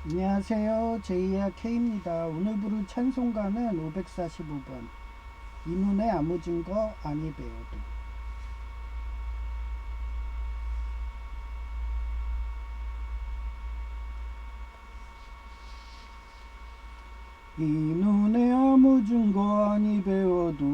안녕하세요. 제이야 K입니다. 오늘 부를 찬송가는 545번 이눈에 아무 증거 아니 배워도. 이 눈에 아무 증거 아니 배워도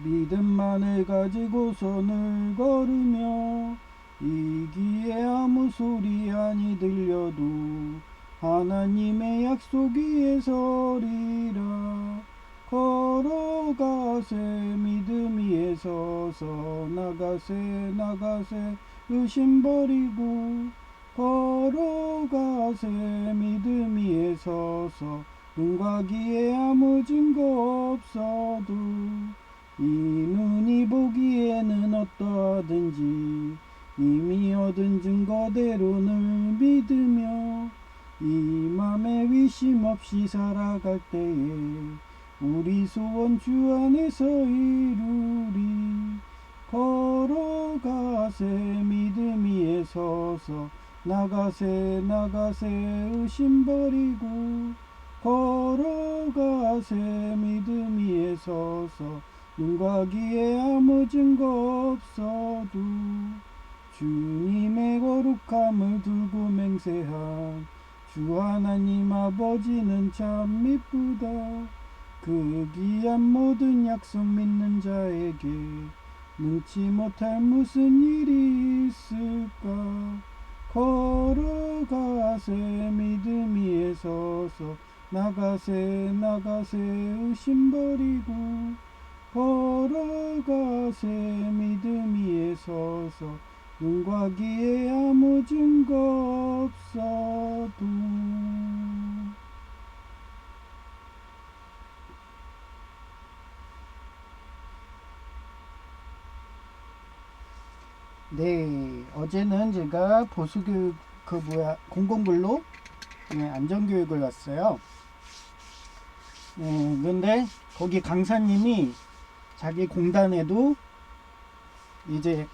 믿음만을 가지고 손을 걸으며 이 귀에 아무 소리 아니 들려도 하나님의 약속 위에 서리라. 걸어가세 믿음 위에 서서 나가세 나가세 의심 버리고 걸어가세 믿음 위에 서서 눈과 귀에 아무 증거 없어도 이 눈이 보기에는 어떠하든지 이미 얻은 증거대로는 믿으며 이 맘에 위심 없이 살아갈 때에 우리 소원 주 안에서 이루리. 걸어가세 믿음 위에 서서 나가세 나가세 의심 버리고 걸어가세 믿음 위에 서서 눈과 귀에 아무 증거 없어도 주님의 거룩함을 두고 맹세한 주 하나님 아버지는 참 미쁘다. 그 귀한 모든 약속 믿는 자에게 능치 못할 무슨 일이 있을까. 걸어가세 믿음 위에 서서 나가세 나가세 의심 버리고 걸어가세 믿음 위에 서서 눈과 귀에 아무 증거 없어도. 네, 어제는 제가 보수교육 공공근로 안전교육을 갔어요. 근데 거기 강사님이 자기 공단에도 이제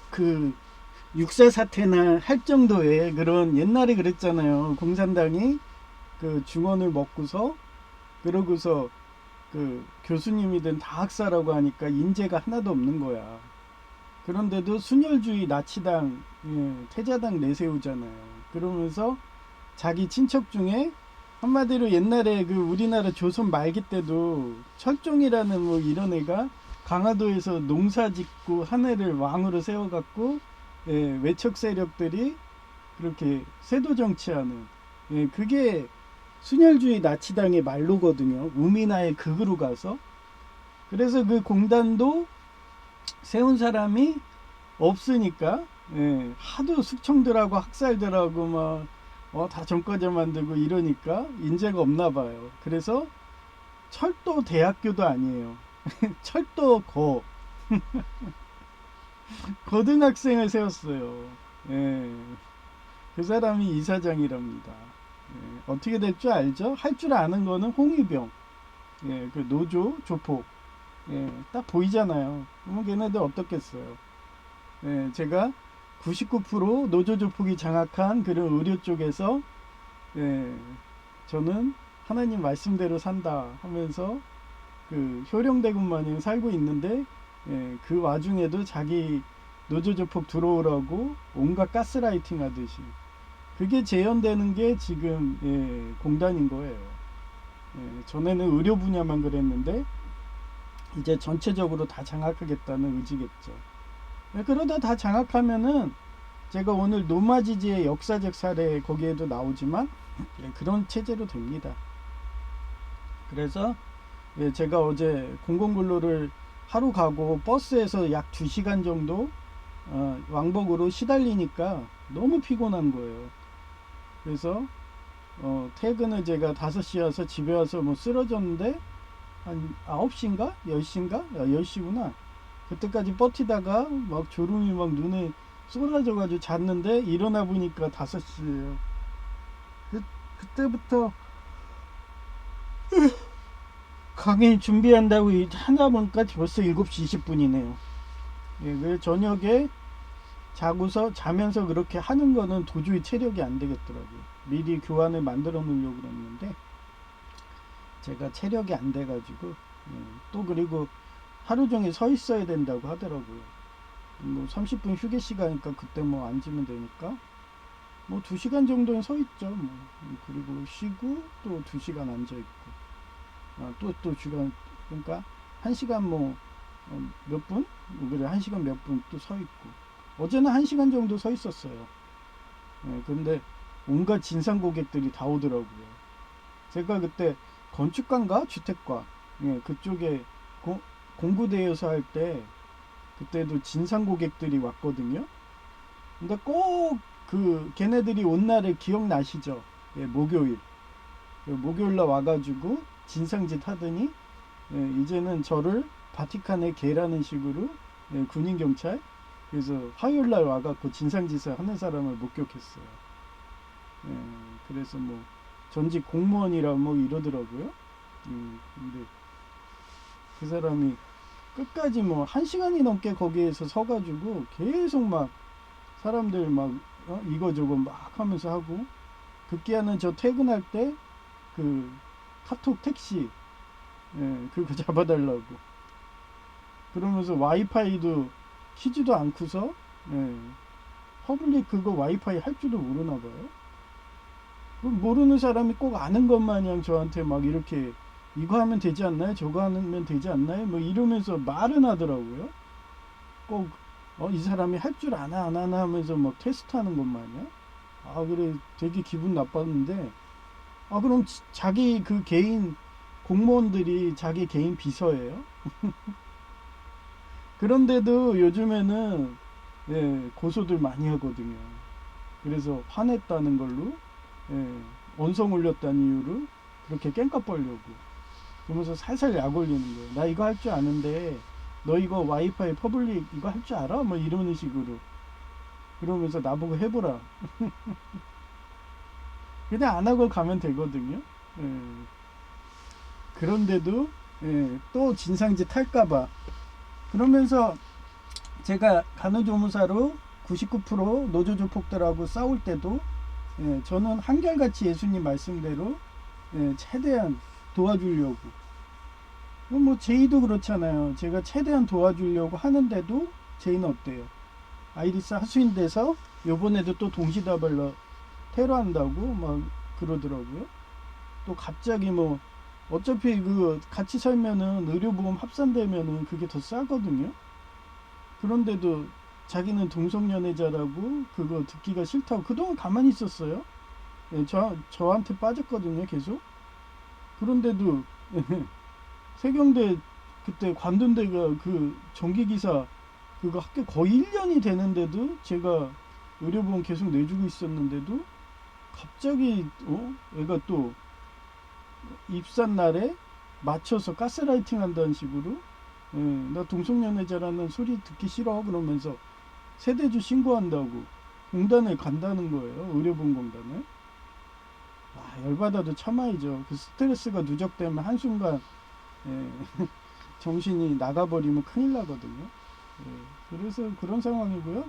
그 육사 사태나 할 정도의 그런, 옛날에 그랬잖아요. 공산당이 그 중원을 먹고서 그러고서 그 교수님이든 다 학사라고 하니까 인재가 하나도 없는 거야. 그런데도 순혈주의 나치당, 태자당 내세우잖아요. 그러면서 자기 친척 중에 한마디로 옛날에 그 우리나라 조선 말기 때도 철종이라는 뭐 이런 애가 강화도에서 농사 짓고 한 애를 왕으로 세워갖고, 외척 세력들이 그렇게 세도 정치하는, 그게 순혈주의 나치당의 말로거든요. 우미나의 극으로 가서. 그래서 그 공단도 세운 사람이 없으니까, 하도 숙청들하고 학살들하고 막 다 전과자 만들고 이러니까 인재가 없나 봐요. 그래서 철도 대학교도 아니에요. 철도 고등학생을 세웠어요. 예, 그 사람이 이사장이랍니다. 어떻게 될 줄 알죠? 할 줄 아는 거는 홍위병, 그 노조 조폭, 딱 보이잖아요. 그러면 걔네들 어떻겠어요? 제가 99% 노조 조폭이 장악한 그런 의료 쪽에서, 예, 저는 하나님 말씀대로 산다 하면서 그 효령대군 마냥 살고 있는데, 그 와중에도 자기 노조 조폭 들어오라고 온갖 가스라이팅 하듯이, 그게 재현되는 게 지금, 공단인 거예요. 전에는 의료 분야만 그랬는데 이제 전체적으로 다 장악하겠다는 의지겠죠. 그러다 다 장악하면은, 제가 오늘 노마지지의 역사적 사례 거기에도 나오지만, 그런 체제로 됩니다. 그래서, 제가 어제 공공근로를 하루 가고 버스에서 약 2시간 정도 왕복으로 시달리니까 너무 피곤한 거예요. 그래서 퇴근을 제가 5시 와서 집에 와서 뭐 쓰러졌는데, 한 9시인가? 10시인가? 10시구나. 그때까지 버티다가 막 졸음이 막 눈에 쏟아져가지고 잤는데, 일어나 보니까 5시예요. 그때부터 강의 준비한다고 하다 보니까 벌써 7시 20분이네요. 그 저녁에 자고서 자면서 그렇게 하는 거는 도저히 체력이 안 되겠더라고요. 미리 교환을 만들어 놓으려고 그랬는데 제가 체력이 안 돼가지고 또 그리고 하루 종일 서 있어야 된다고 하더라고요. 뭐 30분 휴게 시간이니까 그때 뭐 앉으면 되니까 뭐 2시간 정도는 서 있죠. 뭐. 그리고 쉬고 또 2시간 앉아 있고 또 시간 그러니까 1시간 뭐 몇 분? 그래 1시간 몇 분 또 서 있고 어제는 1시간 정도 서 있었어요. 근데 온갖 진상 고객들이 다 오더라고요. 제가 그때 건축가인가 주택가 그쪽에 공구대여서 할 때 그때도 진상 고객들이 왔거든요. 근데 꼭 걔네들이 온 날을 기억나시죠? 목요일. 목요일 날 와가지고 진상짓 하더니 이제는 저를 바티칸에 개라는 식으로 군인 경찰 그래서 화요일 날 와갖고 진상짓을 하는 사람을 목격했어요. 그래서 뭐 전직 공무원이라 뭐 이러더라고요. 근데 그 사람이 끝까지 뭐 1시간이 넘게 거기에서 서가지고 계속 막 사람들 막 이거저거 막 하면서 하고 급기야는 저 퇴근할 때 그 카톡 택시 그거 잡아달라고 그러면서 와이파이도 키지도 않고서 퍼블릭 그거 와이파이 할 줄도 모르나 봐요. 모르는 사람이 꼭 아는 것 마냥 저한테 막 이렇게 이거 하면 되지 않나요? 저거 하면 되지 않나요? 뭐 이러면서 말은 하더라고요. 꼭 이 사람이 할 줄 아나 안 하나 하면서 막 테스트하는 것 마냥. 그래 되게 기분 나빴는데 그럼 자기 그 개인 공무원들이 자기 개인 비서예요. 그런데도 요즘에는 고소들 많이 하거든요. 그래서 화냈다는 걸로 원성 올렸다는 이유로 그렇게 깽값 벌려고 그러면서 살살 약 올리는 거예요. 나 이거 할 줄 아는데 너 이거 와이파이 퍼블릭 이거 할 줄 알아? 뭐 이러는 식으로 그러면서 나보고 해보라. 그냥 안 하고 가면 되거든요. 그런데도 또 진상짓 할까봐 그러면서 제가 간호조무사로 99% 노조조폭들하고 싸울 때도 저는 한결같이 예수님 말씀대로 최대한 도와주려고 뭐 제이도 그렇잖아요. 제가 최대한 도와주려고 하는데도 제이는 어때요? 아이리스 하수인 돼서 요번에도 또 동시다발로 테러한다고 막 그러더라고요. 또 갑자기 뭐 어차피 그 같이 살면은 의료보험 합산되면은 그게 더 싸거든요. 그런데도 자기는 동성연애자라고 그거 듣기가 싫다고 그동안 가만히 있었어요. 저한테 빠졌거든요 계속. 그런데도 세경대 그때 관둔대가 그 전기기사 그거 학교 거의 1년이 되는데도 제가 의료보험 계속 내주고 있었는데도 갑자기 애가 또 입산 날에 맞춰서 가스라이팅 한다는 식으로 나 동성연애자라는 소리 듣기 싫어 그러면서 세대주 신고한다고 공단에 간다는 거예요. 의료보험공단에. 열받아도 참아야죠. 그 스트레스가 누적되면 한순간 정신이 나가버리면 큰일 나거든요. 그래서 그런 상황이고요.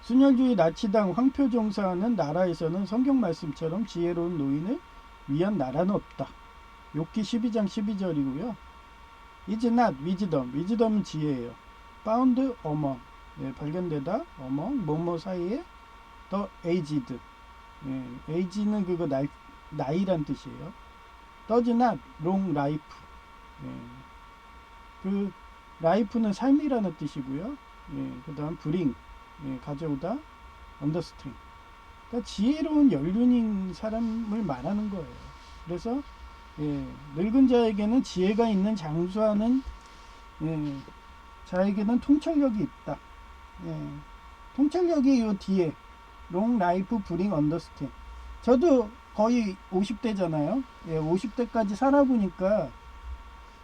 순혈주의 나치당 황표종사하는 나라에서는 성경 말씀처럼 지혜로운 노인을 위한 나라는 없다. 욥기 12장 12절이고요. is not wisdom. wisdom은 지혜예요. found among 발견되다 among 뭐뭐 사이에 the aged. age는 그거 나이란 뜻이에요. does not long life. 그 life는 삶이라는 뜻이고요. 그 다음 bring 가져오다 understand. 그러니까 지혜로운 연륜인 사람을 말하는 거예요. 그래서 늙은 자에게는 지혜가 있는 장수하는 자에게는 통찰력이 있다. 통찰력이 요 뒤에 long life bring understand. 저도 거의 50대잖아요. 50대까지 살아보니까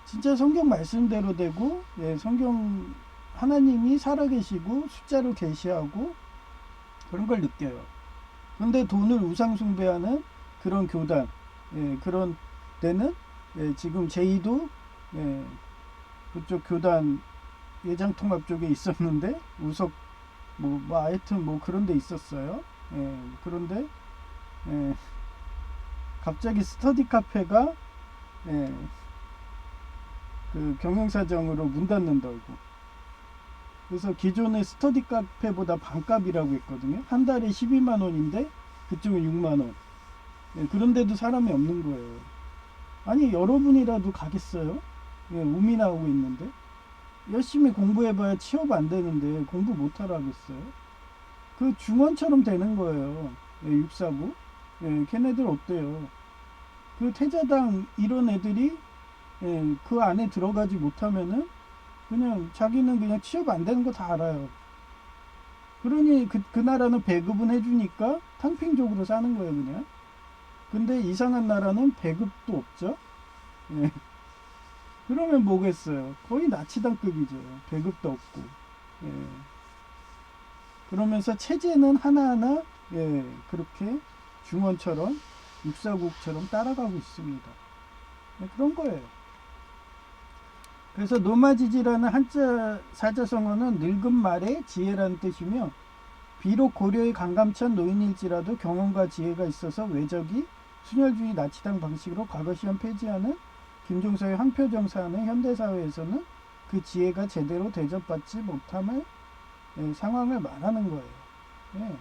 진짜 성경 말씀대로 되고 성경 하나님이 살아계시고 숫자로 계시하고 그런 걸 느껴요. 그런데 돈을 우상숭배하는 그런 교단 그런 데는 지금 제이도 그쪽 교단 예장통합 쪽에 있었는데 우석 하여튼 그런 데 있었어요. 예, 그런데 예, 갑자기 스터디 카페가 예, 그 경영사정으로 문 닫는다고. 그래서 기존의 스터디 카페보다 반값이라고 했거든요. 한 달에 12만 원인데 그쪽은 6만 원. 예, 그런데도 사람이 없는 거예요. 아니 여러분이라도 가겠어요? 예, 우민하고 있는데 열심히 공부해봐야 취업 안 되는데 공부 못하라 하겠어요? 그 중원처럼 되는 거예요. 예, 649. 예, 걔네들 어때요? 그 태자당 이런 애들이 예, 그 안에 들어가지 못하면은 그냥 자기는 그냥 취업 안 되는 거 다 알아요. 그러니 그 나라는 배급은 해주니까 탕핑족으로 사는 거예요, 그냥. 근데 이상한 나라는 배급도 없죠. 예. 그러면 뭐겠어요? 거의 나치당급이죠. 배급도 없고. 예. 그러면서 체제는 하나하나 예, 그렇게 중원처럼 육사국처럼 따라가고 있습니다. 예, 그런 거예요. 그래서 노마지지라는 한자 사자성어는 늙은 말의 지혜라는 뜻이며 비록 고려의 강감찬 노인일지라도 경험과 지혜가 있어서 외적이 순혈주의 나치당 방식으로 과거시험 폐지하는 김종서의 황표정사하는 현대사회에서는 그 지혜가 제대로 대접받지 못함을 상황을 말하는 거예요. 예.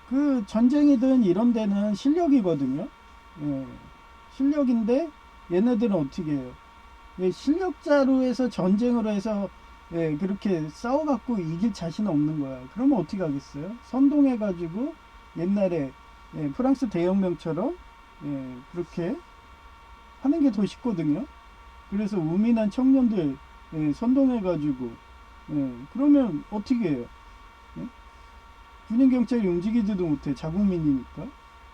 그 전쟁이든 이런 데는 실력이거든요. 예. 실력인데 얘네들은 어떻게 해요? 예, 실력자로 해서 전쟁으로 해서 예, 그렇게 싸워갖고 이길 자신 없는 거야. 그러면 어떻게 하겠어요? 선동해가지고 옛날에 예, 프랑스 대혁명처럼 예, 그렇게 하는 게 더 쉽거든요. 그래서 우민한 청년들 예, 선동해가지고 예, 그러면 어떻게 해요? 예? 군인경찰이 움직이지도 못해. 자국민이니까.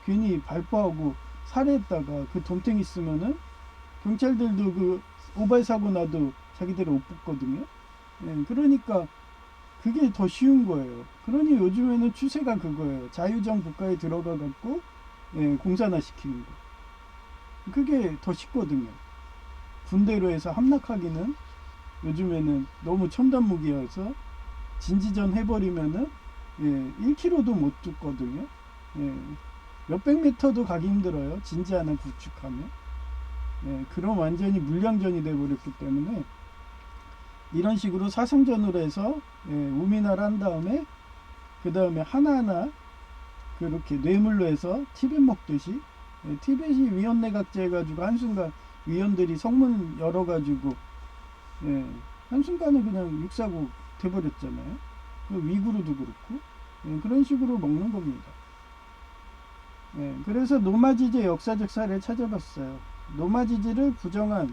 괜히 발포하고 살해했다가 그 덤탱이 쓰면은 경찰들도 그 오발 사고 나도 자기들이 못 붙거든요. 예, 그러니까 그게 더 쉬운 거예요. 그러니 요즘에는 추세가 그거예요. 자유정 국가에 들어가 갖고 예, 공산화 시키는 거. 그게 더 쉽거든요. 군대로 해서 함락하기는 요즘에는 너무 첨단 무기여서 진지전 해버리면은 예, 1km도 못 죽거든요. 예, 몇백 미터도 가기 힘들어요. 진지 하나 구축하면. 예, 그럼 완전히 물량전이 돼버렸기 때문에 이런 식으로 사성전으로 해서 예, 우민화를 한 다음에 그 다음에 하나하나 그렇게 뇌물로 해서 티벳 먹듯이 예, 티벳이 위원내각제 해가지고 한순간 위원들이 성문 열어가지고 예, 한순간에 그냥 육사국 돼버렸잖아요. 그 위구르도 그렇고 예, 그런 식으로 먹는 겁니다. 예, 그래서 노마지제 역사적 사례를 찾아봤어요. 노마지지를 부정한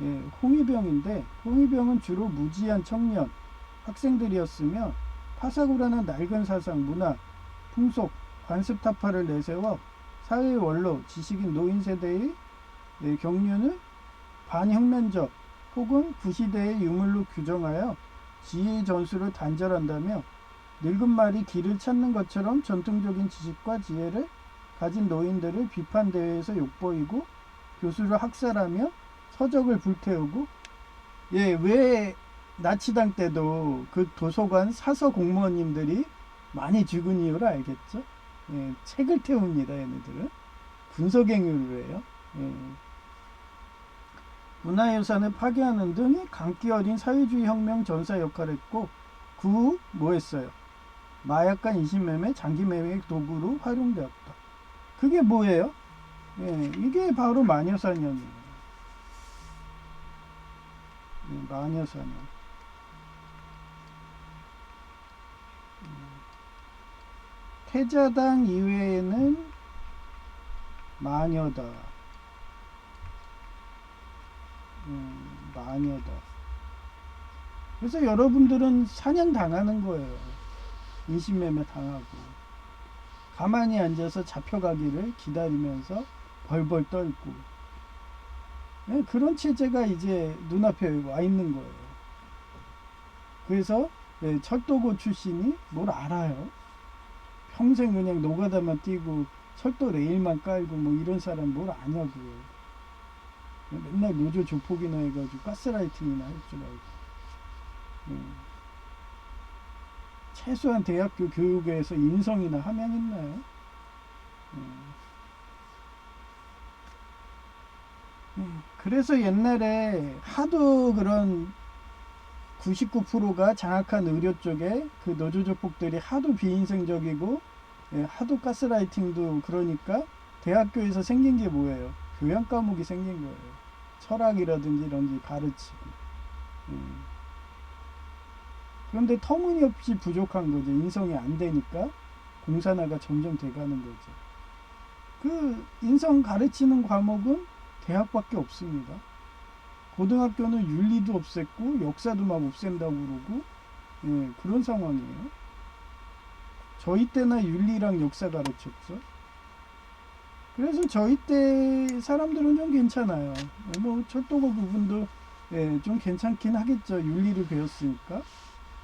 예, 홍위병인데 홍위병은 주로 무지한 청년, 학생들이었으며 파사구라는 낡은 사상, 문화, 풍속, 관습타파를 내세워 사회의 원로, 지식인 노인 세대의 경륜을 반혁명적 혹은 구시대의 유물로 규정하여 지혜의 전술을 단절한다며 늙은 말이 길을 찾는 것처럼 전통적인 지식과 지혜를 가진 노인들을 비판대회에서 욕보이고 교수를 학살하며 서적을 불태우고 예, 왜 나치당 때도 그 도서관 사서 공무원님들이 많이 죽은 이유를 알겠죠? 예, 책을 태웁니다, 얘네들은. 군사갱유를 해요. 예. 문화유산을 파괴하는 등 강기 어린 사회주의 혁명 전사 역할을 했고 그 후 뭐 했어요? 마약과 인신매매, 장기매매 도구로 활용되었다. 그게 뭐예요? 예, 이게 바로 마녀사냥이에요. 예, 마녀사냥. 태자당 이외에는 마녀다. 마녀다. 그래서 여러분들은 사냥 당하는 거예요. 인신매매 당하고. 가만히 앉아서 잡혀가기를 기다리면서 벌벌 떨고. 예, 그런 체제가 이제 눈앞에 와 있는 거예요. 그래서 예, 철도고 출신이 뭘 알아요? 평생 그냥 노가다만 뛰고 철도 레일만 깔고 뭐 이런 사람 뭘 아냐고요. 맨날 노조 조폭이나 해가지고 가스라이팅이나 할 줄 알고. 예. 최소한 대학교 교육에서 인성이나 함양 있나요? 그래서 옛날에 하도 그런 99%가 장악한 의료 쪽에 그 노조조폭들이 하도 비인생적이고 하도 가스라이팅도 그러니까 대학교에서 생긴 게 뭐예요? 교양 과목이 생긴 거예요. 철학이라든지 이런 게 가르치고. 그런데 터무니없이 부족한 거죠. 인성이 안 되니까 공산화가 점점 돼가는 거죠. 그 인성 가르치는 과목은 대학밖에 없습니다. 고등학교는 윤리도 없앴고 역사도 막 없앤다고 그러고 그런 상황이에요. 저희 때나 윤리랑 역사 가르쳤죠. 그래서 저희 때 사람들은 좀 괜찮아요. 뭐 철도고 부분도 좀 괜찮긴 하겠죠. 윤리를 배웠으니까.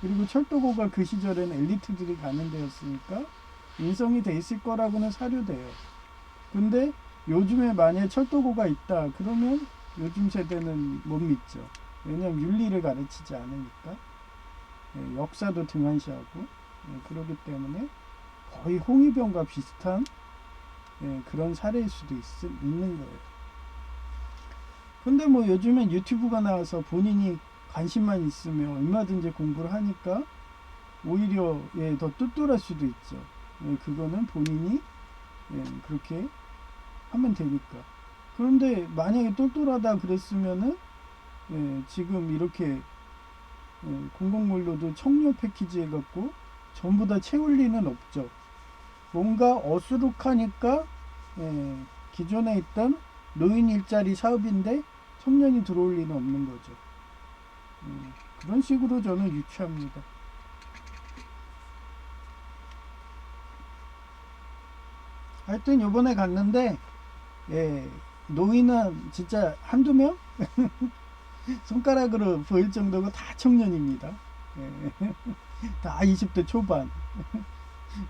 그리고 철도고가 그 시절엔 엘리트들이 가는 데였으니까 인성이 돼 있을 거라고는 사료돼요. 근데 요즘에 만약에 철도고가 있다 그러면 요즘 세대는 못 믿죠. 왜냐하면 윤리를 가르치지 않으니까. 역사도 등한시하고 그러기 때문에 거의 홍위병과 비슷한 그런 사례일 수도 있는 거예요. 근데 뭐 요즘엔 유튜브가 나와서 본인이 관심만 있으면 얼마든지 공부를 하니까 오히려 더 똘똘할 수도 있죠. 그거는 본인이 그렇게 하면 되니까. 그런데 만약에 똘똘하다 그랬으면은 지금 이렇게 공공물로도 청료 패키지 해갖고 전부 다 채울 리는 없죠. 뭔가 어수룩하니까 기존에 있던 노인 일자리 사업인데 청년이 들어올 리는 없는 거죠. 그런 식으로 저는 유추합니다. 하여튼 요번에 갔는데 노인은 진짜 한두 명? 손가락으로 보일 정도가 다 청년입니다. 다 20대 초반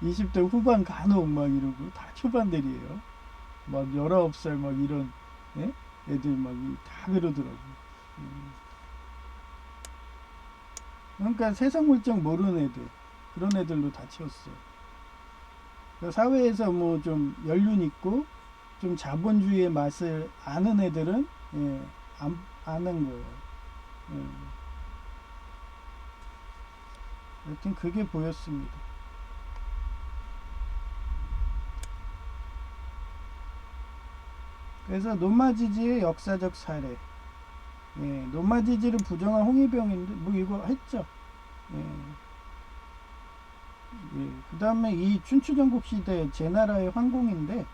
20대 후반 간혹 막 이러고 다 초반들이에요. 막 19살 막 이런 애들 막 다 그러더라고. 그러니까 세상 물정 모르는 애들 그런 애들로 다 채웠어요. 그러니까 사회에서 뭐 좀 연륜 있고 좀 자본주의의 맛을 아는 애들은 아는 거예요. 하여튼 그게 보였습니다. 그래서 노마지지의 역사적 사례. 노마지지를 부정한 홍위병인데 뭐 이거 했죠. 그 다음에 이 춘추전국 시대 제나라의 황공인데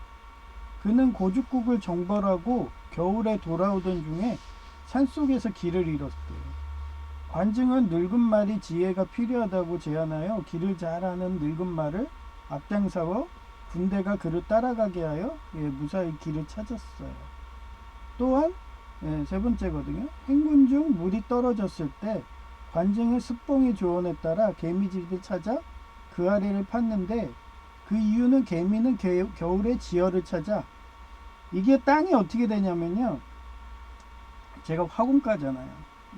그는 고죽국을 정벌하고 겨울에 돌아오던 중에 산속에서 길을 잃었대요. 관증은 늙은 말이 지혜가 필요하다고 제안하여 길을 잘 아는 늙은 말을 앞장서어 군대가 그를 따라가게 하여 무사히 길을 찾았어요. 또한 세 번째거든요. 행군 중 물이 떨어졌을 때 관증의 습봉의 조언에 따라 개미집을 찾아 그 아래를 팠는데 그 이유는 개미는 겨울에 지혈을 찾아 이게 땅이 어떻게 되냐면요. 제가 화공가잖아요.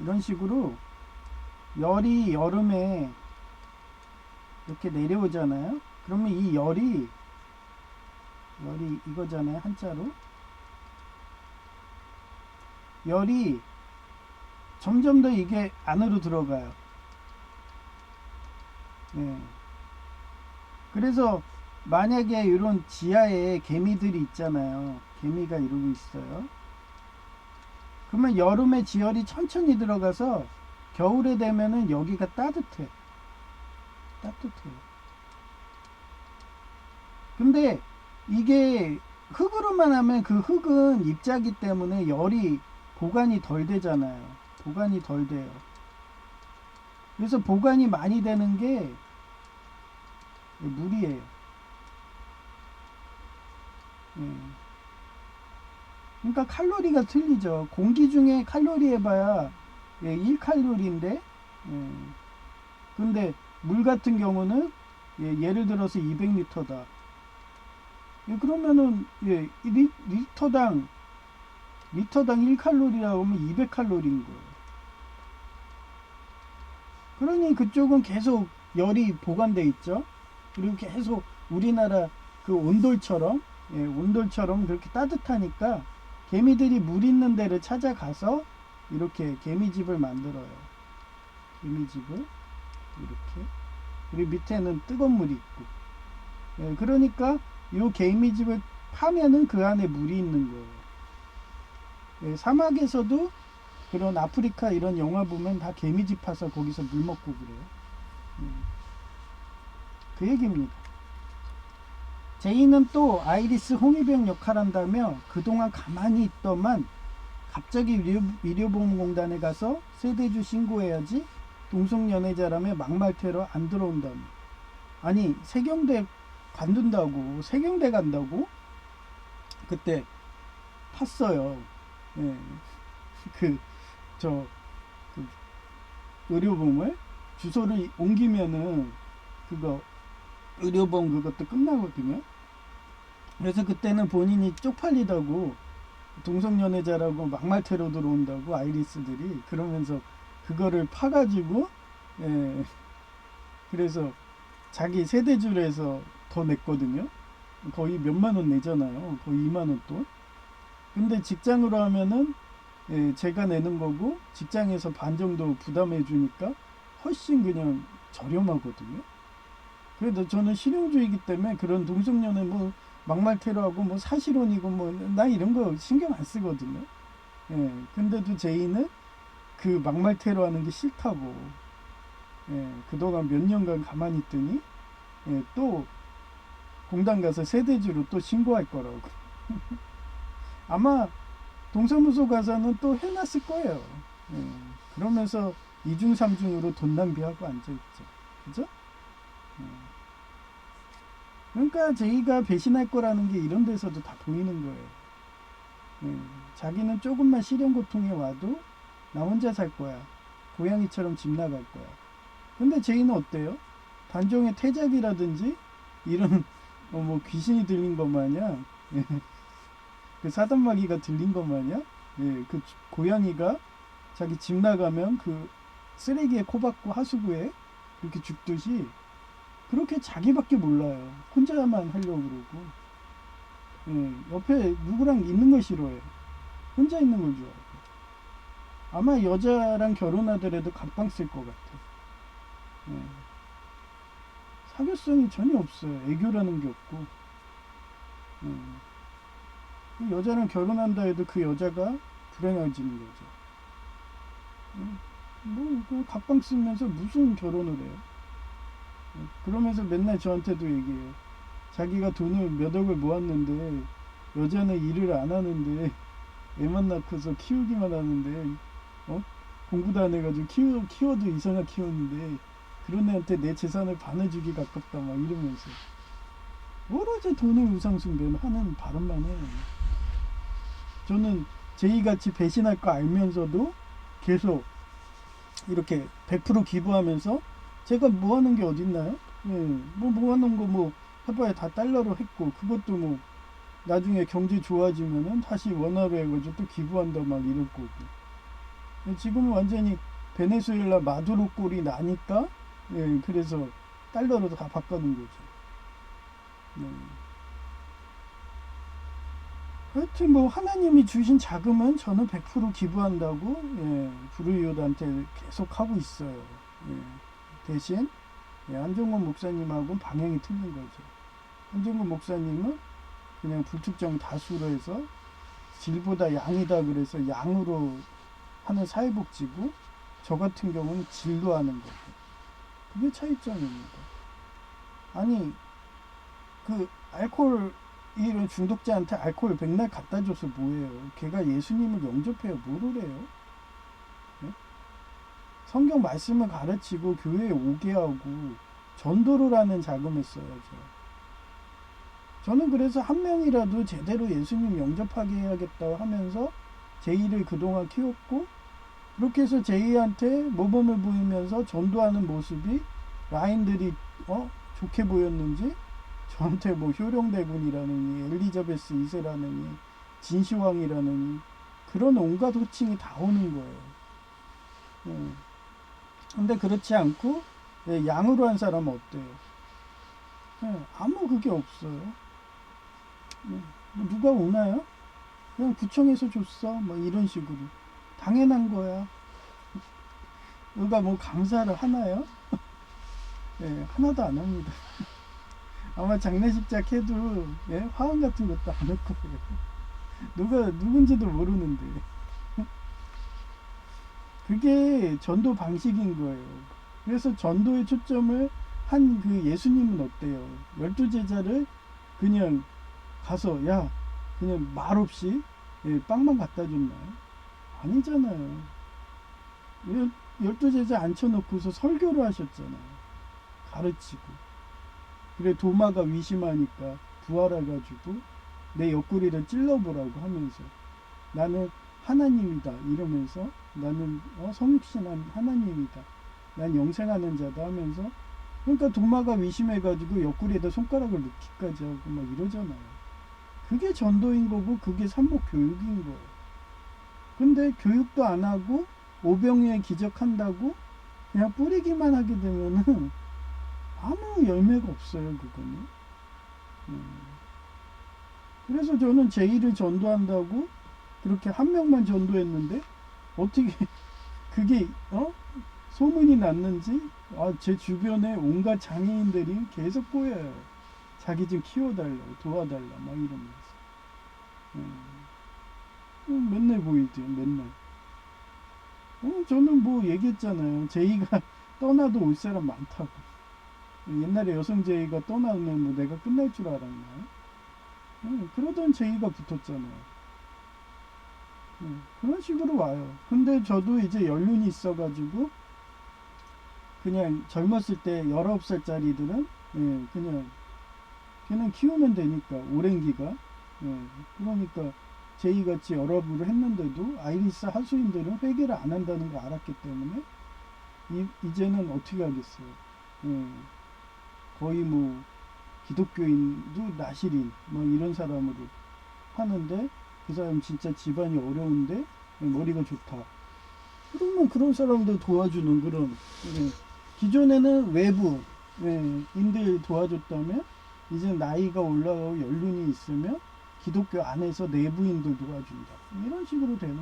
이런 식으로 열이 여름에 이렇게 내려오잖아요. 그러면 이 열이 이거잖아요. 한자로. 열이 점점 더 이게 안으로 들어가요. 그래서 만약에 이런 지하에 개미들이 있잖아요. 개미가 이러고 있어요. 그러면 여름에 지열이 천천히 들어가서 겨울에 되면은 여기가 따뜻해요. 근데 이게 흙으로만 하면 그 흙은 입자기 때문에 열이 보관이 덜 되잖아요. 보관이 덜 돼요. 그래서 보관이 많이 되는 게 물이에요. 그러니까 칼로리가 틀리죠. 공기 중에 칼로리 해봐야 1칼로리인데 근데 물 같은 경우는 예를 들어서 200리터다. 그러면은 리터당 1칼로리라고 하면 200칼로리인 거예요. 그러니 그쪽은 계속 열이 보관돼 있죠. 그리고 계속 우리나라 그 온돌처럼, 예, 온돌처럼 그렇게 따뜻하니까 개미들이 물 있는 데를 찾아가서 이렇게 개미집을 만들어요. 개미집을 이렇게. 그리고 밑에는 뜨거운 물이 있고. 예, 그러니까 이 개미집을 파면은 그 안에 물이 있는 거예요. 예, 사막에서도 그런 아프리카 이런 영화 보면 다 개미집 파서 거기서 물 먹고 그래요. 그 얘기입니다. 제이는 또 아이리스 홍위병 역할한다며 그동안 가만히 있더만 갑자기 의료보험공단에 가서 세대주 신고해야지 동성연애자라며 막말 테러 안 들어온다며. 아니 세경대 관둔다고, 세경대 간다고 그때 팠어요. 예. 그 의료보험을 주소를 옮기면은 그거 의료보험 그것도 끝나거든요. 그래서 그때는 본인이 쪽팔리다고 동성연애자라고 막말 테러 들어온다고 아이리스들이 그러면서 그거를 파가지고, 예, 그래서 자기 세대줄에서 더 냈거든요. 거의 몇만 원 내잖아요. 거의 2만 원 돈. 근데 직장으로 하면은, 예, 제가 내는 거고 직장에서 반 정도 부담해 주니까 훨씬 그냥 저렴하거든요. 그래도 저는 실용주의이기 때문에 그런 동성연애 뭐 막말 테러하고 뭐 사실혼이고 뭐 나 이런 거 신경 안 쓰거든요. 예, 근데도 제이는 그 막말 테러하는 게 싫다고, 예, 그동안 몇 년간 가만히 있더니, 예, 또 공단 가서 세대주로 또 신고할 거라고. 아마 동사무소 가서는 또 해놨을 거예요. 예, 그러면서 이중 삼중으로 돈 낭비하고 앉아있죠. 그죠? 예. 그러니까 제이가 배신할 거라는 게 이런 데서도 다 보이는 거예요. 예, 자기는 조금만 실현 고통에 와도 나 혼자 살 거야. 고양이처럼 집 나갈 거야. 근데 제이는 어때요? 단종의 태작이라든지 이런 뭐 귀신이 들린 것 마냥, 예, 그 사단마귀가 들린 것 마냥, 예, 그 고양이가 자기 집 나가면 그 쓰레기에 코 박고 하수구에 그렇게 죽듯이 그렇게 자기밖에 몰라요. 혼자만 하려고 그러고, 예, 옆에 누구랑 있는 걸 싫어해. 혼자 있는 걸 좋아하고. 아마 여자랑 결혼하더라도 각방 쓸 것 같아. 예. 사교성이 전혀 없어요. 애교라는 게 없고. 그 여자랑 결혼한다 해도 그 여자가 불행해지는 거죠. 뭐 각방 쓰면서 무슨 결혼을 해요. 그러면서 맨날 저한테도 얘기해요. 자기가 돈을 몇 억을 모았는데 여자는 일을 안 하는데 애만 낳고서 키우기만 하는데, 어? 공부도 안 해가지고 키워도 이상하게 키웠는데 그런 애한테 내 재산을 반을 주기 가깝다 막 이러면서 오로지 돈을 우상숭배하는 발언만 해요. 저는 제이같이 배신할 거 알면서도 계속 이렇게 100% 기부하면서 제가 모아놓은 게 어딨나요? 예, 뭐 모아놓은 거 뭐 해봐야 다 달러로 했고 그것도 뭐 나중에 경제 좋아지면은 다시 원화로 해가지고 또 기부한다 막 이럴 거고. 지금은 완전히 베네수엘라 마두로 꼴이 나니까, 예, 그래서 달러로 다 바꿔놓은 거죠. 네. 하여튼 뭐 하나님이 주신 자금은 저는 100% 기부한다고, 예, 불우이웃한테 계속 하고 있어요. 예, 대신, 예, 한종건 목사님하고는 방향이 틀린 거죠. 한종건 목사님은 그냥 불특정 다수로 해서 질보다 양이다 그래서 양으로 하는 사회복지고, 저 같은 경우는 질로 하는 거고. 그게 차이점입니다. 아니 그 알코올 이런 중독자한테 알코올 백날 갖다 줘서 뭐예요? 걔가 예수님을 영접해요. 뭐를 해요? 네? 성경 말씀을 가르치고 교회에 오게 하고 전도를 하는 자금을 써야죠. 저는 그래서 한 명이라도 제대로 예수님 영접하게 해야겠다고 하면서 제이를 그동안 키웠고, 그렇게 해서 제이한테 모범을 보이면서 전도하는 모습이 라인들이 좋게 보였는지 저한테 뭐 효령대군이라느니 엘리자베스 2세라느니 진시황이라느니 그런 온갖 호칭이 다 오는 거예요. 근데 그렇지 않고 예, 양으로 한 사람은 어때요? 예, 아무 그게 없어요. 예, 뭐 누가 오나요? 그냥 구청에서 줬어. 뭐 이런 식으로. 당연한 거야. 누가 뭐 감사를 하나요? 예, 하나도 안 합니다. 아마 장례식장 해도 예, 화환 같은 것도 안 할 거예요. 누가 누군지도 모르는데. 그게 전도 방식인 거예요. 그래서 전도의 초점을 한 그 예수님은 어때요? 12제자를 그냥 가서 야 그냥 말없이 예, 빵만 갖다 줬나요? 아니잖아요. 12제자 앉혀놓고서 설교를 하셨잖아요. 가르치고. 그래 도마가 위심하니까 부활해가지고 내 옆구리를 찔러보라고 하면서 나는 하나님이다 이러면서 나는 성육신한 하나님이다. 난 영생하는 자다 하면서 그러니까 도마가 위심해가지고 옆구리에다 손가락을 넣기까지 하고 막 이러잖아요. 그게 전도인 거고 그게 산목 교육인 거예요. 근데 교육도 안 하고 오병이의 기적한다고 그냥 뿌리기만 하게 되면은 아무 열매가 없어요 그거는. 그래서 저는 제1을 전도한다고 그렇게 한 명만 전도했는데 어떻게 그게 소문이 났는지 제 주변에 온갖 장애인들이 계속 보여요. 자기 좀 키워달라고 도와달라 막 이러면서 맨날 보이죠 맨날. 저는 뭐 얘기했잖아요. 제이가 떠나도 올 사람 많다고. 옛날에 여성 제이가 떠나면 뭐 내가 끝날 줄 알았나요? 그러던 제이가 붙었잖아요. 그런 식으로 와요. 근데 저도 이제 연륜이 있어가지고 그냥 젊었을 때 19살짜리들은 그냥 키우면 되니까 오랜기가 그러니까 제이같이 여러 부를 했는데도 아이리스 하수인들은 회개를 안 한다는 걸 알았기 때문에 이제는 어떻게 하겠어요. 거의 뭐 기독교인도 나시린 뭐 이런 사람으로 하는데 그 사람 진짜 집안이 어려운데 머리가 좋다. 그러면 그런 사람들 도와주는 그런 기존에는 외부 인들 도와줬다면 이제 나이가 올라가고 연륜이 있으면 기독교 안에서 내부인들 도와준다. 이런 식으로 되는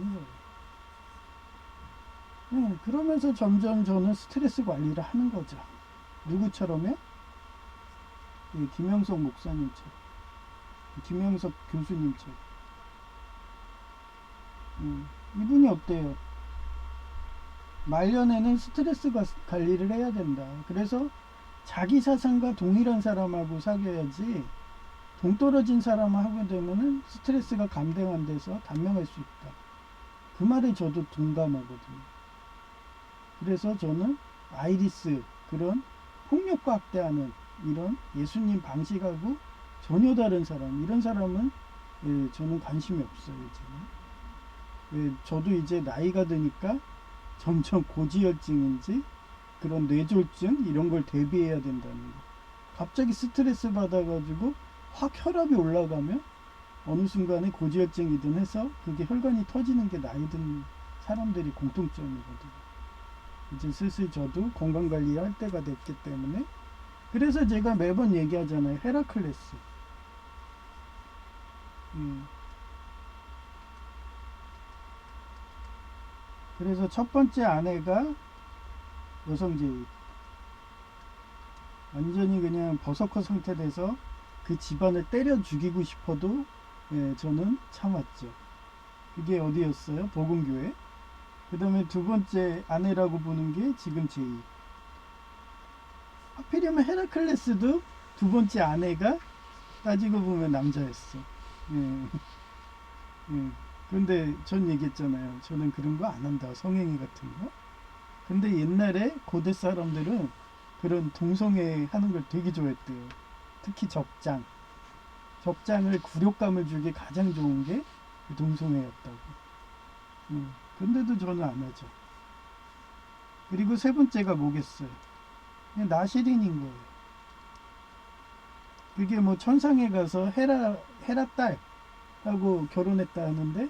거예요. 그러면서 점점 저는 스트레스 관리를 하는 거죠. 누구처럼요? 김영석 목사님처럼, 김영석 교수님처럼. 이분이 어때요? 말년에는 스트레스 관리를 해야 된다. 그래서 자기 사상과 동일한 사람하고 사귀어야지 동떨어진 사람하고 되면은 스트레스가 감당 안 돼서 단명할 수 있다. 그 말에 저도 동감하거든요. 그래서 저는 아이리스 그런 폭력과 학대하는 이런 예수님 방식하고 전혀 다른 사람 이런 사람은 저는 관심이 없어요. 저도 이제 나이가 드니까 점점 고지혈증인지 그런 뇌졸중 이런 걸 대비해야 된다는 거. 갑자기 스트레스 받아가지고 확 혈압이 올라가면 어느 순간에 고지혈증이든 해서 그게 혈관이 터지는 게 나이 든 사람들이 공통점이거든요. 이제 슬슬 저도 건강관리 할 때가 됐기 때문에 그래서 제가 매번 얘기하잖아요. 헤라클레스. 그래서 첫 번째 아내가 여성제이 완전히 그냥 버서커 상태돼서 그 집안을 때려 죽이고 싶어도 저는 참았죠. 그게 어디였어요? 복음교회. 그 다음에 두 번째 아내라고 보는 게 지금 제이. 하필이면 헤라클레스도 두 번째 아내가 따지고 보면 남자였어. 그런데 전 얘기했잖아요. 저는 그런 거 안 한다. 성행위 같은 거. 근데 옛날에 고대 사람들은 그런 동성애 하는 걸 되게 좋아했대요. 특히 접장. 접장을 굴욕감을 주기 가장 좋은 게 그 동성애였다고. 근데도 저는 안 하죠. 그리고 세 번째가 뭐겠어요? 그냥 나시린인 거예요. 그게 뭐 천상에 가서 헤라 딸하고 결혼했다 하는데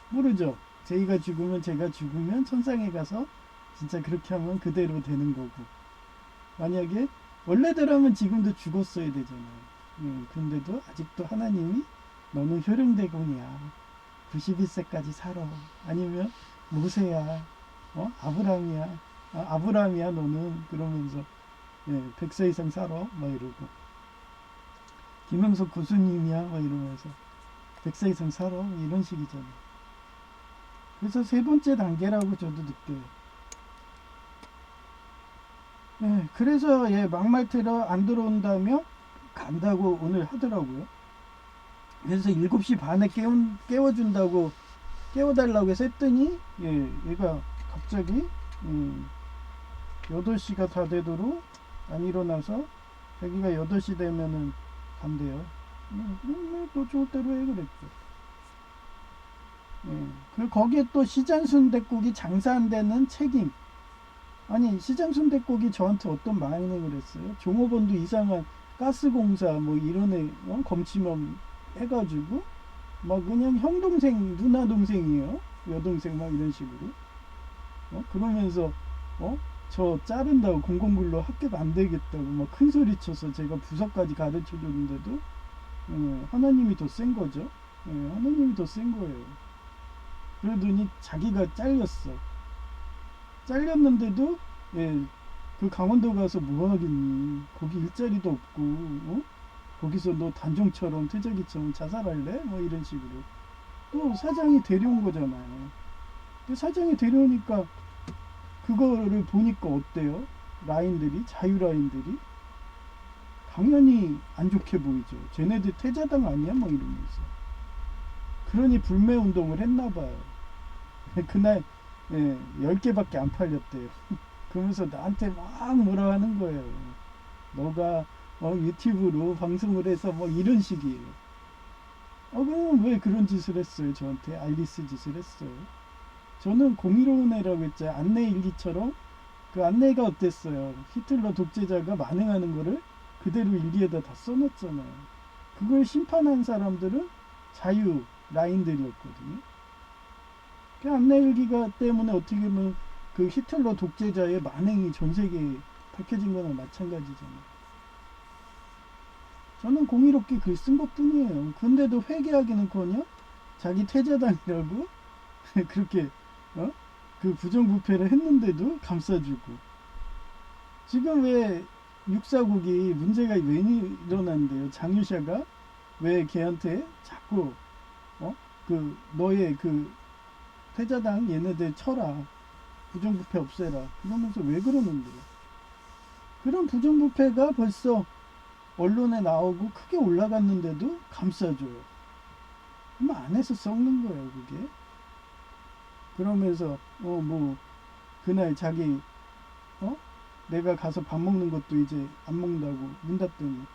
모르죠. 제이가 죽으면 제가 죽으면 천상에 가서 진짜 그렇게 하면 그대로 되는 거고. 만약에 원래대로면 지금도 죽었어야 되잖아요. 근데도 아직도 하나님이 너는 효령대군이야. 91세까지 살아. 아니면 모세야. 아브라함이야. 아브라함이야 너는. 그러면서 100세 이상 살아. 막 이러고. 김영석 교수님이야. 막 이러면서 100세 이상 살아. 이런 식이잖아요. 그래서 세 번째 단계라고 저도 느껴요. 그래서 막말테러 안 들어온다며 간다고 오늘 하더라고요. 그래서 7시 반에 깨워준다고 깨워달라고 해서 했더니 얘가 갑자기 8시가 다 되도록 안 일어나서 자기가 8시 되면은 간대요. 또 좋을 대로 해 그랬죠. 그 거기에 또 시장순댓국이 장사 안 되는 책임. 아니 시장순댓국이 저한테 어떤 마인을 했어요. 종업원도 이상한 가스공사 뭐 이런 애 검침범 해가지고 막 그냥 형 동생 누나 동생이에요. 여동생 막 이런 식으로. 그러면서 저 자른다고 공공근로 합격 안 되겠다고 막 큰 소리 쳐서 제가 부서까지 가르쳐 줬는데도 하나님이 더 센 거죠. 하나님이 더 센 거예요. 그러더니 자기가 잘렸어. 잘렸는데도 그 강원도 가서 뭐 하겠니? 거기 일자리도 없고 거기서 너 단종처럼 퇴적이처럼 자살할래? 뭐 이런 식으로 또 사장이 데려온 거잖아요. 근데 사장이 데려오니까 그거를 보니까 어때요? 라인들이 자유라인들이 당연히 안 좋게 보이죠. 쟤네들 태자당 아니야? 뭐 이러면서. 그러니 불매운동을 했나봐요. 그날 10개밖에 안 팔렸대요. 그러면서 나한테 막 뭐라 하는 거예요. 너가 유튜브로 방송을 해서 뭐 이런 식이에요. 그럼 왜 그런 짓을 했어요? 저한테 아이리스 짓을 했어요. 저는 공의로운 애라고 했죠. 안내 일기처럼 그 안내가 어땠어요? 히틀러 독재자가 만행하는 거를 그대로 일기에다 다 써놨잖아요. 그걸 심판한 사람들은 자유 라인들이었거든요. 그 안내 일기가 때문에 어떻게 보면 그 히틀러 독재자의 만행이 전 세계에 밝혀진 거나 마찬가지잖아요. 저는 공의롭게 글 쓴 것 뿐이에요. 근데도 회개하기는커녕 자기 퇴자당이라고 그렇게 그 부정부패를 했는데도 감싸주고. 지금 왜 육사국이 문제가 왜 일어난대요? 장유샤가 왜 걔한테 자꾸 그 너의 그 퇴자당 얘네들 쳐라, 부정부패 없애라 그러면서 왜 그러는데요? 그런 부정부패가 벌써 언론에 나오고 크게 올라갔는데도 감싸줘요. 그럼 안에서 썩는 거예요 그게. 그러면서 뭐 그날 자기 내가 가서 밥 먹는 것도 이제 안 먹는다고 문 닫더니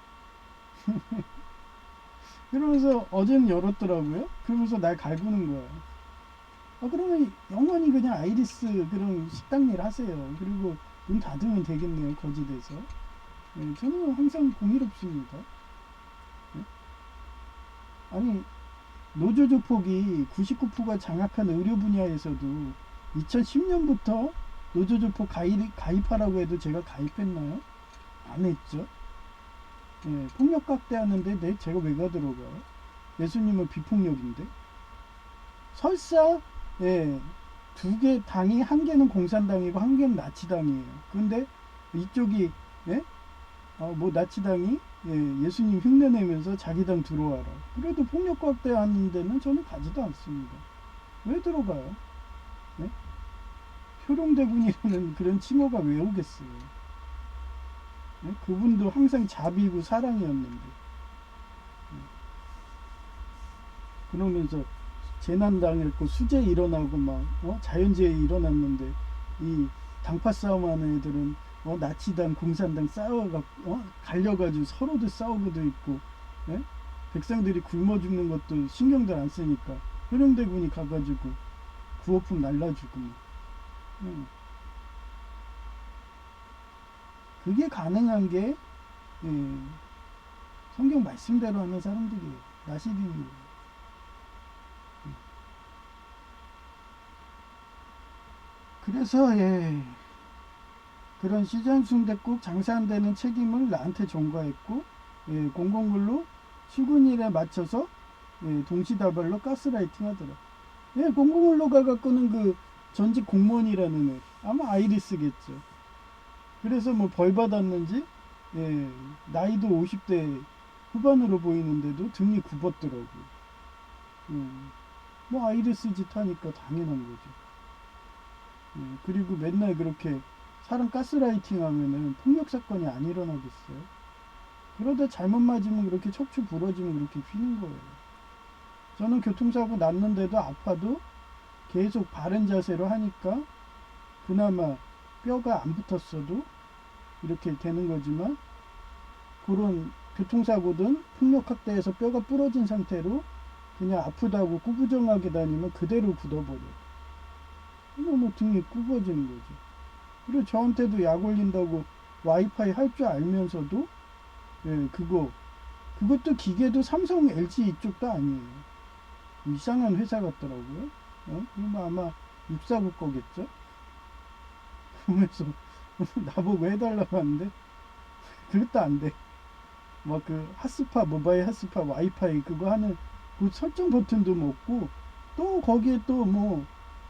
그러면서 어제는 열었더라고요. 그러면서 날 갈구는 거예요. 그러면 영원히 그냥 아이리스 그런 식당 일 하세요. 그리고 문 닫으면 되겠네요 거짓에서. 저는 항상 공의롭습니다. 아니 노조조폭이 99%가 장악한 의료 분야에서도 2010년부터 노조조폭 가입하라고 해도 제가 가입했나요? 안 했죠. 폭력 각대하는데 제가 왜 가들어가요? 예수님은 비폭력인데. 설사 두 개 당이 한 개는 공산당이고 한 개는 나치당이에요. 그런데 이쪽이 뭐 나치당이 예수님 흉내내면서 자기 당 들어와라. 그래도 폭력 확대하는 데는 저는 가지도 않습니다. 왜 들어가요? 효룡대군이라는 그런 칭호가 왜 오겠어요? 그분도 항상 자비고 사랑이었는데. 그러면서 재난 당했고 수재 일어나고 막 자연재해 일어났는데 이 당파 싸움하는 애들은 나치당 공산당 싸워갖고 갈려가지고 서로도 싸우고도 있고 백성들이 굶어 죽는 것도 신경들 안 쓰니까 효령대군이 가가지고 구호품 날라주고 그게 가능한 게 성경 말씀대로 하는 사람들이에요. 나시딘이에요. 그래서 그런 시장순댓국 장사 안 되는 책임을 나한테 전가했고, 예, 공공근로 출근일에 맞춰서 예, 동시다발로 가스라이팅 하더라. 예, 공공근로가 갖고는 그 전직 공무원이라는 애, 아마 아이리스겠죠. 그래서 뭐 벌 받았는지, 예, 나이도 50대 후반으로 보이는데도 등이 굽었더라고. 뭐 아이리스 짓 하니까 당연한 거죠. 예, 그리고 맨날 그렇게 사람 가스라이팅 하면은 폭력 사건이 안 일어나겠어요? 그러다 잘못 맞으면 그렇게 척추 부러지면 그렇게 휘는 거예요. 저는 교통사고 났는데도 아파도 계속 바른 자세로 하니까 그나마 뼈가 안 붙었어도 이렇게 되는 거지만, 그런 교통사고든 폭력학대에서 뼈가 부러진 상태로 그냥 아프다고 꾸부정하게 다니면 그대로 굳어버려요. 뭐 등이 굽어지는 거죠. 그리고 저한테도 약 올린다고 와이파이 할 줄 알면서도, 예, 그것도 기계도 삼성, LG 이쪽도 아니에요. 이상한 회사 같더라고요. 그럼 아마 649 거겠죠? 그러면서 나보고 해달라고 하는데 그것도 안 돼. 막 그 핫스파, 모바일 핫스파 와이파이 그거 하는 그 설정 버튼도 없고, 또 거기에 또 뭐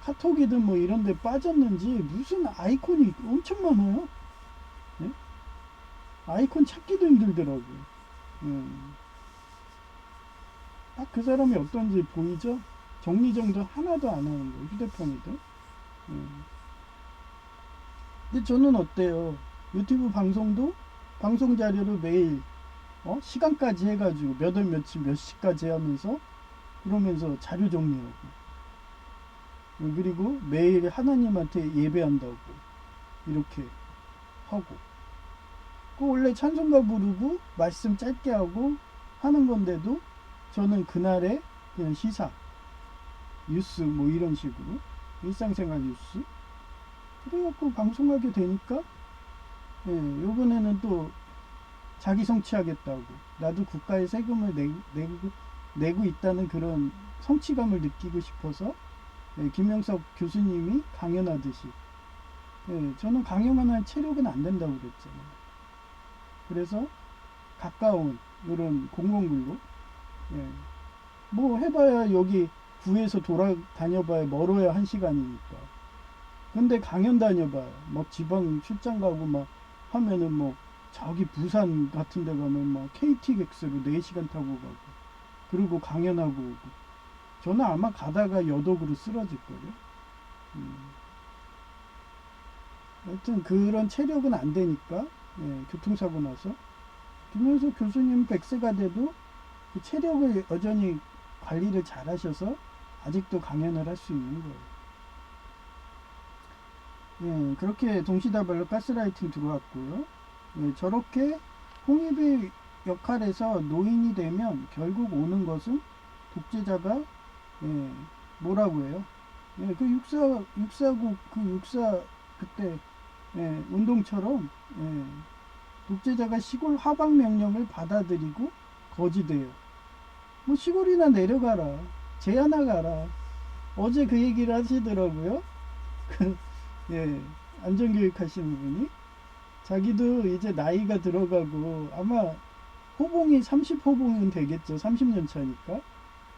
카톡이든 뭐 이런 데 빠졌는지 무슨 아이콘이 엄청 많아요. 예? 아이콘 찾기도 힘들더라고요. 딱 그 사람이 어떤지 보이죠? 정리정돈 하나도 안 하는 거예요. 휴대폰이도. 근데 저는 어때요? 유튜브 방송도 방송 자료를 매일 시간까지 해가지고 몇 월 며칠 몇 시까지 하면서, 그러면서 자료 정리하고, 그리고 매일 하나님한테 예배한다고 이렇게 하고, 그 원래 찬송가 부르고 말씀 짧게 하고 하는 건데도 저는 그날에 그냥 시사 뉴스 뭐 이런 식으로 일상생활 뉴스 그래갖고 방송하게 되니까, 예, 요번에는 또 자기 성취하겠다고, 나도 국가에 세금을 내고 있다는 그런 성취감을 느끼고 싶어서, 예, 김영석 교수님이 강연하듯이, 예, 저는 강연만 할 체력은 안 된다고 그랬잖아요. 그래서 가까운 이런 공공근로, 예, 뭐 해봐야 여기 구에서 돌아다녀봐야 멀어야 1시간이니까. 근데 강연 다녀봐요. 막 지방 출장 가고 막 하면은 뭐 저기 부산 같은 데 가면 막 KTX로 4시간 타고 가고, 그리고 강연하고 오고. 저는 아마 가다가 여독으로 쓰러질걸요. 하여튼 그런 체력은 안 되니까, 예, 교통사고 나서 김현수 교수님 100세가 돼도 그 체력을 여전히 관리를 잘 하셔서 아직도 강연을 할 수 있는 거예요. 예, 그렇게 동시다발로 가스라이팅 들어왔고요. 예, 저렇게 홍위비 역할에서 노인이 되면 결국 오는 것은 독재자가, 예, 뭐라고 해요? 예, 그 육사국 그 육사 그때, 예, 운동처럼, 예, 독재자가 시골 하방 명령을 받아들이고 거지돼요. 뭐 시골이나 내려가라, 제하나 가라. 어제 그 얘기를 하시더라고요. 그, 예, 안전교육 하시는 분이 자기도 이제 나이가 들어가고 아마 호봉이 30호봉은 되겠죠. 30년 차니까.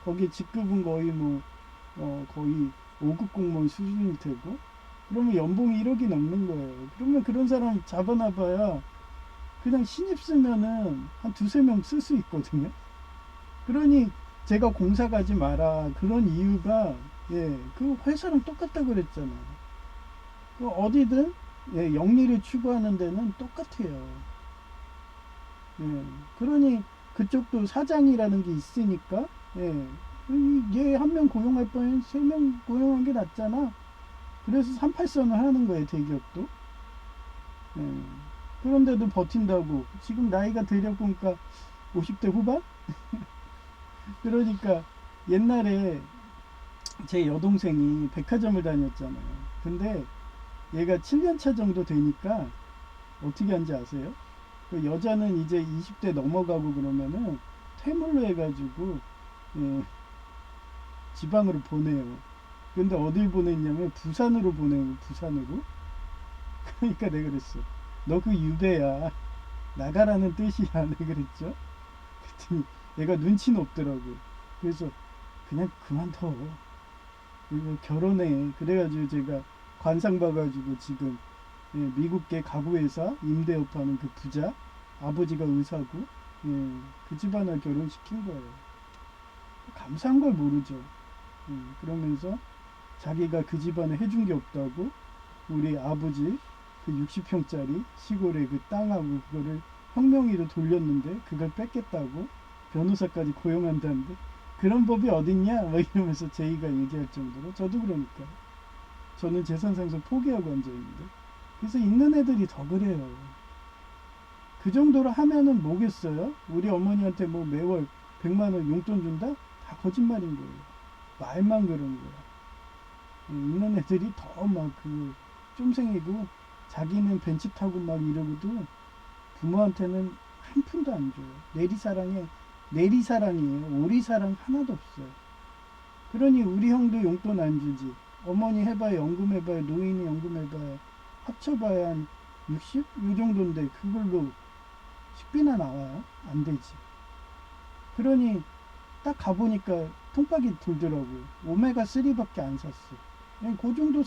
거기 직급은 거의 뭐 거의 5급 공무원 수준일 테고, 그러면 연봉이 1억이 넘는 거예요. 그러면 그런 사람 잡아놔봐야 그냥 신입 쓰면은 한 두세 명 쓸 수 있거든요. 그러니 제가 공사 가지 마라 그런 이유가, 예, 그 회사랑 똑같다 그랬잖아요. 그 어디든, 예, 영리를 추구하는 데는 똑같아요. 예, 그러니 그쪽도 사장이라는 게 있으니까, 예, 얘 한 명 고용할 바엔 3명 고용한 게 낫잖아. 그래서 38선을 하는 거예요, 대기업도. 예, 그런데도 버틴다고. 지금 나이가 되려보니까 50대 후반? 그러니까 옛날에 제 여동생이 백화점을 다녔잖아요. 근데 얘가 7년차 정도 되니까 어떻게 한지 아세요? 그 여자는 이제 20대 넘어가고 그러면은 퇴물로 해가지고, 예, 지방으로 보내요. 근데 어딜 보냈냐면 부산으로 보내요. 부산으로. 그러니까 내가 그랬어. 너 그 유배야. 나가라는 뜻이야. 내가 그랬죠. 그랬더니 얘가 눈치는 없더라고. 그래서 그냥 그만둬. 이거 결혼해. 그래가지고 제가 관상 봐가지고 지금 미국계 가구회사 임대업 하는 그 부자 아버지가 의사고 그 집안을 결혼시킨 거예요. 감사한 걸 모르죠. 그러면서 자기가 그 집안에 해준 게 없다고 우리 아버지 그 60평짜리 시골에 그 땅하고 그거를 혁명이로 돌렸는데 그걸 뺏겠다고 변호사까지 고용한다는데 그런 법이 어딨냐? 막 이러면서 제의가 얘기할 정도로 저도 그러니까 저는 재산상속 포기하고 앉아있는데 그래서 있는 애들이 더 그래요. 그 정도로 하면은 뭐겠어요? 우리 어머니한테 뭐 매월 100만원 용돈 준다? 다 거짓말인 거예요. 말만 그런 거야. 있는 애들이 더 막 그 쫌생이고 자기는 벤치 타고 막 이러고도 부모한테는 한 푼도 안 줘요. 내리사랑이에요. 오리사랑 하나도 없어요. 그러니 우리 형도 용돈 안 주지. 어머니 해봐야 연금 해봐야 노인이 연금 해봐야 합쳐봐야 한 60? 요 정도인데 그걸로 식비나 나와요? 안 되지. 그러니 딱 가보니까 통박이 돌더라고요. 오메가3밖에 안 샀어. 그 정도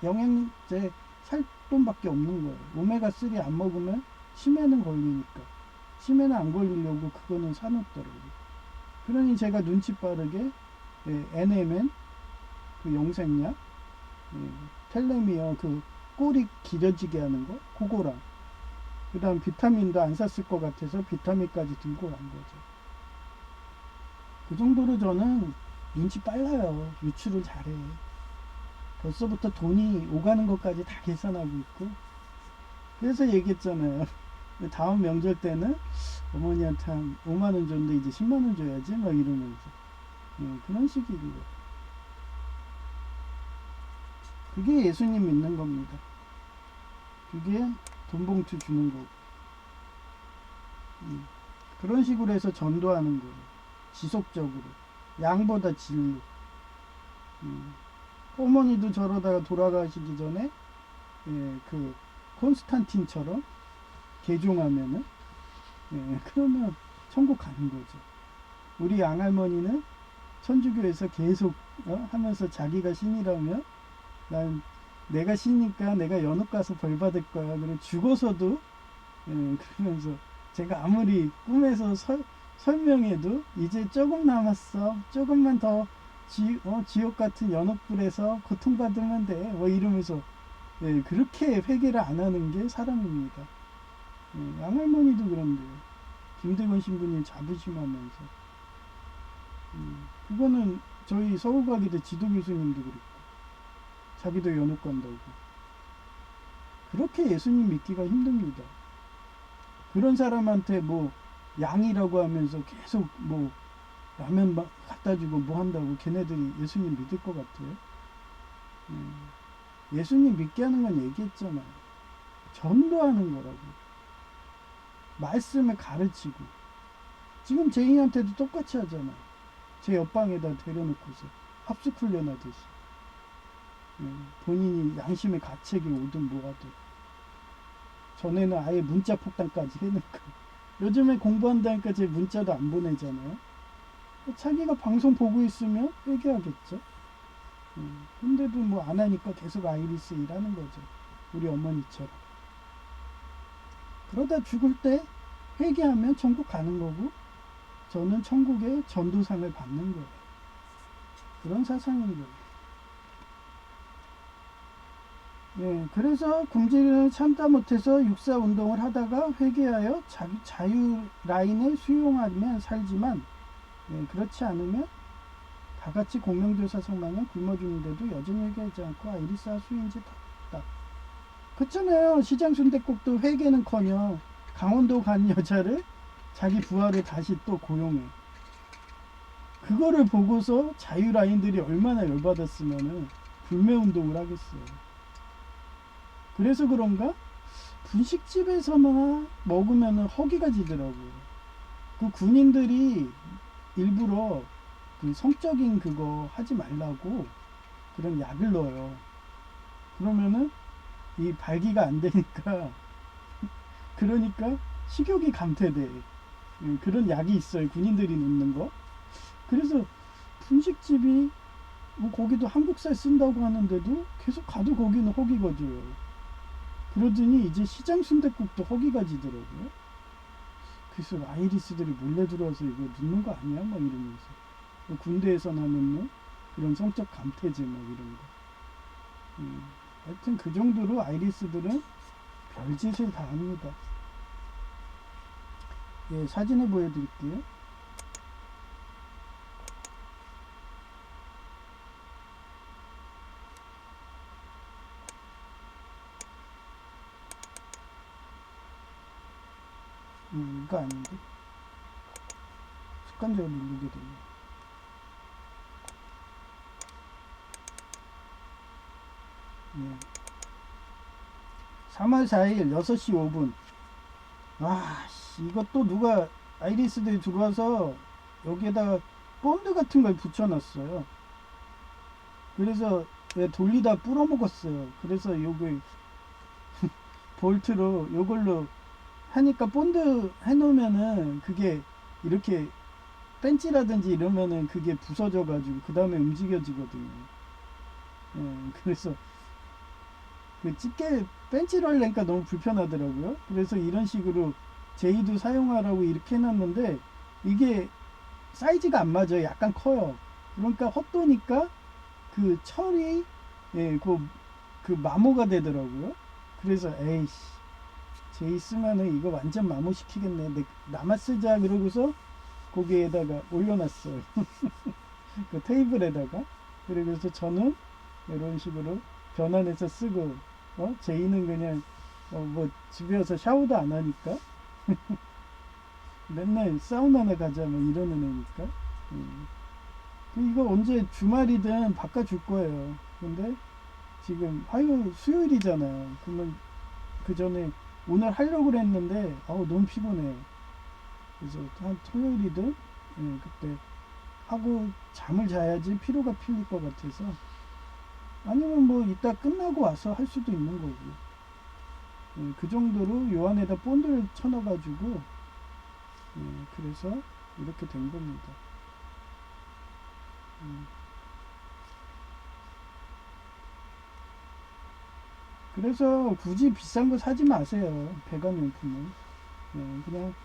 영양제 살 돈밖에 없는 거예요. 오메가3 안 먹으면 치매는 걸리니까. 치매는 안 걸리려고 그거는 사놓더라고요. 그러니 제가 눈치 빠르게 NMN 그 영생약 텔레미어 그 꼬리 길어지게 하는 거 그거랑 그 다음 비타민도 안 샀을 것 같아서 비타민까지 들고 간 거죠. 그 정도로 저는 눈치 빨라요. 유출을 잘해. 벌써부터 돈이 오가는 것까지 다 계산하고 있고 그래서 얘기했잖아요. 다음 명절 때는 어머니한테 한 5만원 줬는데 이제 10만원 줘야지 막 이러면서 그런 식이고요. 그게 예수님 믿는 겁니다. 그게 돈 봉투 주는 거고 그런 식으로 해서 전도하는 거예요. 지속적으로 양보다 진리. 어머니도 저러다가 돌아가시기 전에 그 콘스탄틴처럼 개종하면은 그러면 천국 가는 거죠. 우리 양할머니는 천주교에서 계속 하면서 자기가 신이라면 난 내가 신이니까 내가 연옥 가서 벌 받을 거야. 그리고 죽어서도 그러면서 제가 아무리 꿈에서 설명해도 이제 조금 남았어. 조금만 더 지옥 같은 연옥불에서 고통받으면 돼. 뭐 이러면서 그렇게 회개를 안 하는 게 사람입니다. 양할머니도 그런데요. 김대건 신부님 자부심하면서 그거는 저희 서울과기대 지도 교수님도 그렇고 자기도 연옥 간다고 그렇게 예수님 믿기가 힘듭니다. 그런 사람한테 뭐 양이라고 하면서 계속 뭐 라면 갖다 주고 뭐 한다고 걔네들이 예수님 믿을 것 같아요? 예수님 믿게 하는 건 얘기했잖아요. 전도하는 거라고. 말씀을 가르치고. 지금 제이한테도 똑같이 하잖아요. 제 옆방에다 데려놓고서 합숙훈련 하듯이. 본인이 양심의 가책이 오든 뭐하든. 전에는 아예 문자 폭탄까지 해놓고. 요즘에 공부한다니까 제 문자도 안 보내잖아요. 자기가 방송 보고 있으면 회개하겠죠. 근데도 뭐 안 하니까 계속 아이리스 일하는 거죠. 우리 어머니처럼. 그러다 죽을 때 회개하면 천국 가는 거고 저는 천국의 전도상을 받는 거예요. 그런 사상인 거예요. 그래서 굶주림을 참다 못해서 육사 운동을 하다가 회개하여 자유 라인을 수용하면 살지만 그렇지 않으면 다 같이 공명조사 성망에 굶어 죽는데도 여전히 회개하지 않고 아이리스와 수인지 덥다. 그렇잖아요. 시장 순댓국도 회개는커녕 강원도 간 여자를 자기 부하로 다시 또 고용해. 그거를 보고서 자유라인들이 얼마나 열받았으면은 불매운동을 하겠어요. 그래서 그런가? 분식집에서만 먹으면은 허기가 지더라고요. 그 군인들이 일부러 그 성적인 그거 하지 말라고 그런 약을 넣어요. 그러면은 이 발기가 안 되니까 그러니까 식욕이 감퇴돼. 그런 약이 있어요. 군인들이 놓는 거. 그래서 분식집이 뭐 거기도 한국살 쓴다고 하는데도 계속 가도 거기는 허기가 져요. 그러더니 이제 시장 순댓국도 허기가 지더라고요. 그래서 아이리스들이 몰래 들어와서 이거 눕는 거 아니야? 막 이러면서. 군대에서 나는 뭐 그런 성적 감퇴제 막 이런 거. 하여튼 그 정도로 아이리스들은 별짓을 다 합니다. 예, 사진을 보여드릴게요. 이거 아닌데? 습관적으로 누르게 되네. 예. 3월 4일 6시 5분. 아, 이것도 누가 아이리스들이 들어와서 여기에다가 본드 같은 걸 붙여놨어요. 그래서 돌리다 뿌려먹었어요. 그래서 요거 볼트로 요걸로 하니까 본드 해놓으면은 그게 이렇게 벤치라든지 이러면은 그게 부서져가지고 그 다음에 움직여지거든요. 예, 그래서 그 집게 벤치로 하려니까 너무 불편하더라고요. 그래서 이런 식으로 제이도 사용하라고 이렇게 해놨는데 이게 사이즈가 안 맞아요. 약간 커요. 그러니까 헛도니까 그 철이 예, 그 마모가 되더라고요. 그래서 에이씨 제이 쓰면은 이거 완전 마모시키겠네. 나만 쓰자 그러고서 거기에다가 올려놨어요. 그 테이블에다가. 그래서 저는 이런 식으로 변환해서 쓰고 제이는 그냥 뭐 집에 와서 샤워도 안 하니까 맨날 사우나나 가자 뭐 이러는 애니까 이거 언제 주말이든 바꿔줄 거예요. 근데 지금 화요일 수요일이잖아요. 그러면 그 전에 오늘 하려고 그랬는데 너무 피곤해요. 그래서 한 토요일이든 그때 하고 잠을 자야지 피로가 풀릴 것 같아서 아니면 뭐 이따 끝나고 와서 할 수도 있는 거고 그 정도로 요 안에다 본드를 쳐넣어가지고 그래서 이렇게 된 겁니다. 그래서 굳이 비싼 거 사지 마세요. 배관용품은. 그냥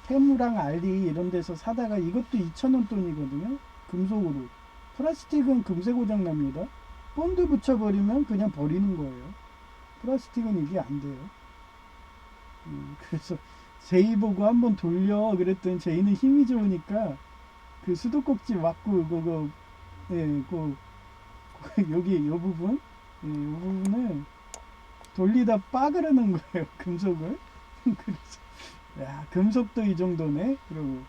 테무랑 알리 이런 데서 사다가 이것도 2,000원 돈이거든요. 금속으로. 플라스틱은 금세 고장 납니다. 본드 붙여버리면 그냥 버리는 거예요. 플라스틱은 이게 안 돼요. 그래서 제이 보고 한번 돌려 그랬더니 제이는 힘이 좋으니까 그 수도꼭지 맞고 그거 여기 요 부분 요 부분을 돌리다 빠그라는 거예요. 금속을. 그래서 야 금속도 이 정도네. 그러고